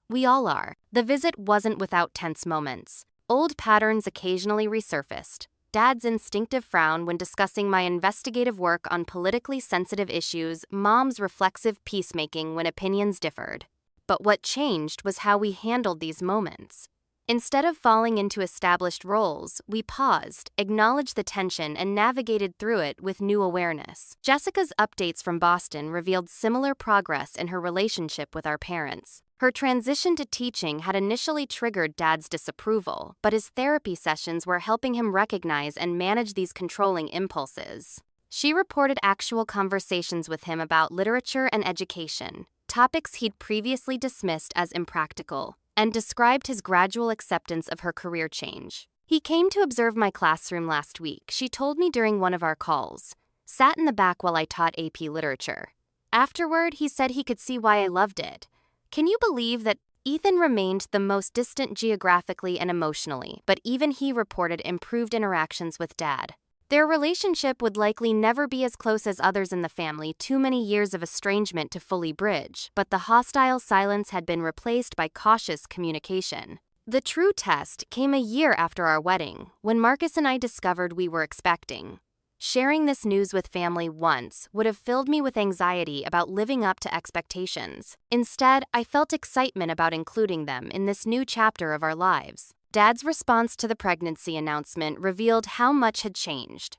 We all are. The visit wasn't without tense moments. Old patterns occasionally resurfaced. Dad's instinctive frown when discussing my investigative work on politically sensitive issues, Mom's reflexive peacemaking when opinions differed. But what changed was how we handled these moments. Instead of falling into established roles, we paused, acknowledged the tension, and navigated through it with new awareness. Jessica's updates from Boston revealed similar progress in her relationship with our parents. Her transition to teaching had initially triggered Dad's disapproval, but his therapy sessions were helping him recognize and manage these controlling impulses. She reported actual conversations with him about literature and education, topics he'd previously dismissed as impractical. and described his gradual acceptance of her career change. He came to observe my classroom last week, she told me during one of our calls. Sat in the back while I taught AP Literature. Afterward, he said he could see why I loved it. Can you believe that Ethan remained the most distant geographically and emotionally, but even he reported improved interactions with Dad. Their relationship would likely never be as close as others in the family, too many years of estrangement to fully bridge, but the hostile silence had been replaced by cautious communication. The true test came a year after our wedding, when Marcus and I discovered we were expecting. Sharing this news with family once would have filled me with anxiety about living up to expectations. Instead, I felt excitement about including them in this new chapter of our lives. Dad's response to the pregnancy announcement revealed how much had changed.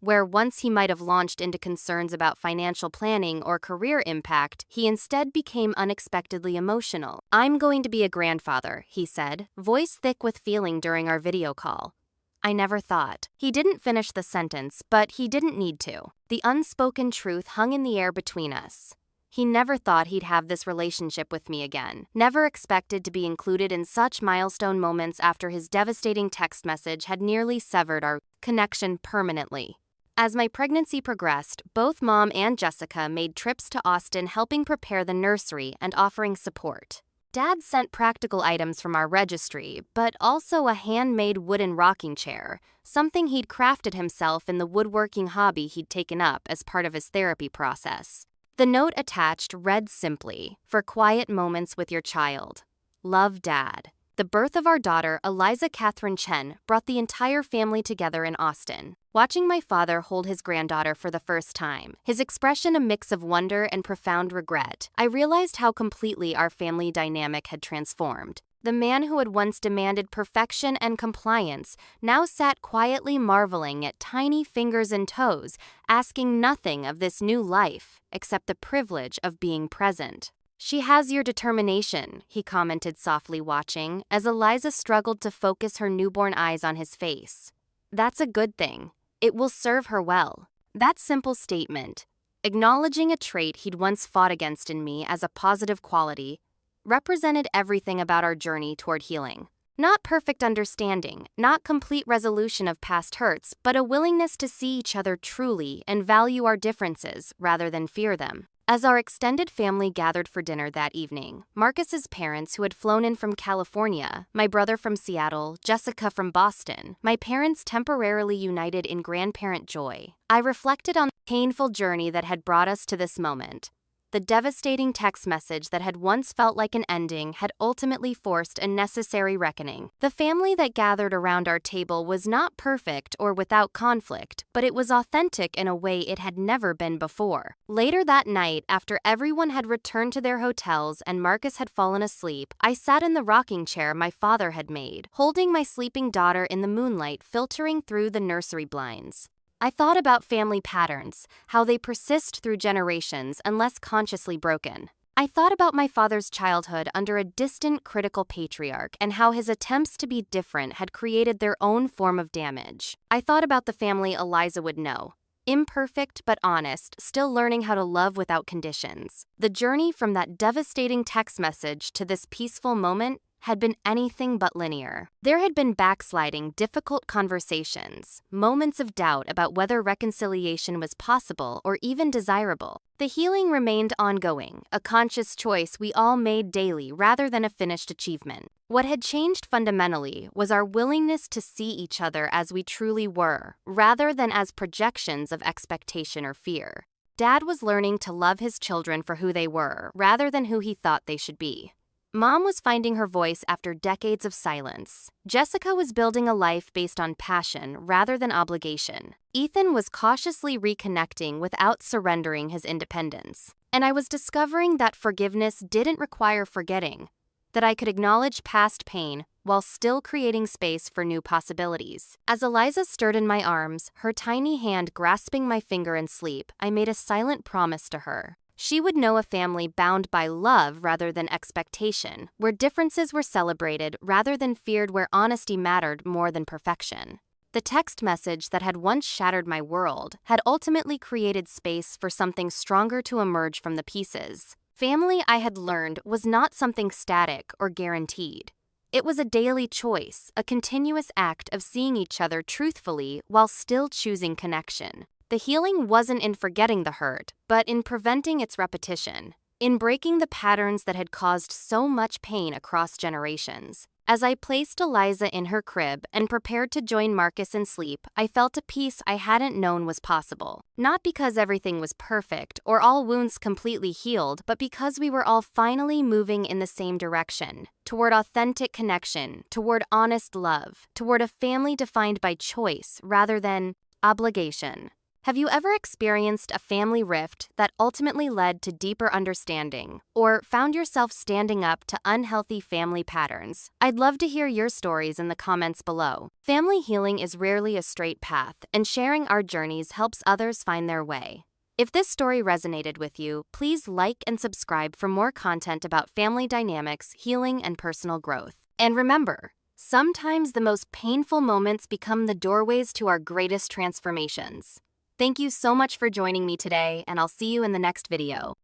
Where once he might have launched into concerns about financial planning or career impact, he instead became unexpectedly emotional. "I'm going to be a grandfather," he said, voice thick with feeling during our video call. I never thought. He didn't finish the sentence, but he didn't need to. The unspoken truth hung in the air between us. He never thought he'd have this relationship with me again, never expected to be included in such milestone moments after his devastating text message had nearly severed our connection permanently. As my pregnancy progressed, both Mom and Jessica made trips to Austin, helping prepare the nursery and offering support. Dad sent practical items from our registry, but also a handmade wooden rocking chair, something he'd crafted himself in the woodworking hobby he'd taken up as part of his therapy process. The note attached read simply, "For quiet moments with your child. Love, Dad." The birth of our daughter, Eliza Catherine Chen, brought the entire family together in Austin. Watching my father hold his granddaughter for the first time, his expression a mix of wonder and profound regret, I realized how completely our family dynamic had transformed. The man who had once demanded perfection and compliance now sat quietly marveling at tiny fingers and toes, asking nothing of this new life except the privilege of being present. "She has your determination," he commented softly, watching, as Eliza struggled to focus her newborn eyes on his face. "That's a good thing. It will serve her well." That simple statement, acknowledging a trait he'd once fought against in me as a positive quality, represented everything about our journey toward healing. Not perfect understanding, not complete resolution of past hurts, but a willingness to see each other truly and value our differences rather than fear them. As our extended family gathered for dinner that evening, Marcus's parents, who had flown in from California, my brother from Seattle, Jessica from Boston, my parents temporarily united in grandparent joy, I reflected on the painful journey that had brought us to this moment. The devastating text message that had once felt like an ending had ultimately forced a necessary reckoning. The family that gathered around our table was not perfect or without conflict, but it was authentic in a way it had never been before. Later that night, after everyone had returned to their hotels and Marcus had fallen asleep, I sat in the rocking chair my father had made, holding my sleeping daughter in the moonlight filtering through the nursery blinds. I thought about family patterns, how they persist through generations unless consciously broken. I thought about my father's childhood under a distant, critical patriarch and how his attempts to be different had created their own form of damage. I thought about the family Eliza would know. Imperfect but honest, still learning how to love without conditions. The journey from that devastating text message to this peaceful moment had been anything but linear. There had been backsliding, difficult conversations, moments of doubt about whether reconciliation was possible or even desirable. The healing remained ongoing, a conscious choice we all made daily rather than a finished achievement. What had changed fundamentally was our willingness to see each other as we truly were, rather than as projections of expectation or fear. Dad was learning to love his children for who they were, rather than who he thought they should be. Mom was finding her voice after decades of silence. Jessica was building a life based on passion rather than obligation. Ethan was cautiously reconnecting without surrendering his independence. And I was discovering that forgiveness didn't require forgetting, that I could acknowledge past pain while still creating space for new possibilities. As Eliza stirred in my arms, her tiny hand grasping my finger in sleep, I made a silent promise to her. She would know a family bound by love rather than expectation, where differences were celebrated rather than feared, where honesty mattered more than perfection. The text message that had once shattered my world had ultimately created space for something stronger to emerge from the pieces. Family, I had learned, was not something static or guaranteed. It was a daily choice, a continuous act of seeing each other truthfully while still choosing connection. The healing wasn't in forgetting the hurt, but in preventing its repetition, in breaking the patterns that had caused so much pain across generations. As I placed Eliza in her crib and prepared to join Marcus in sleep, I felt a peace I hadn't known was possible. Not because everything was perfect or all wounds completely healed, but because we were all finally moving in the same direction, toward authentic connection, toward honest love, toward a family defined by choice rather than obligation. Have you ever experienced a family rift that ultimately led to deeper understanding, or found yourself standing up to unhealthy family patterns? I'd love to hear your stories in the comments below. Family healing is rarely a straight path, and sharing our journeys helps others find their way. If this story resonated with you, please like and subscribe for more content about family dynamics, healing, and personal growth. And remember, sometimes the most painful moments become the doorways to our greatest transformations. Thank you so much for joining me today, and I'll see you in the next video.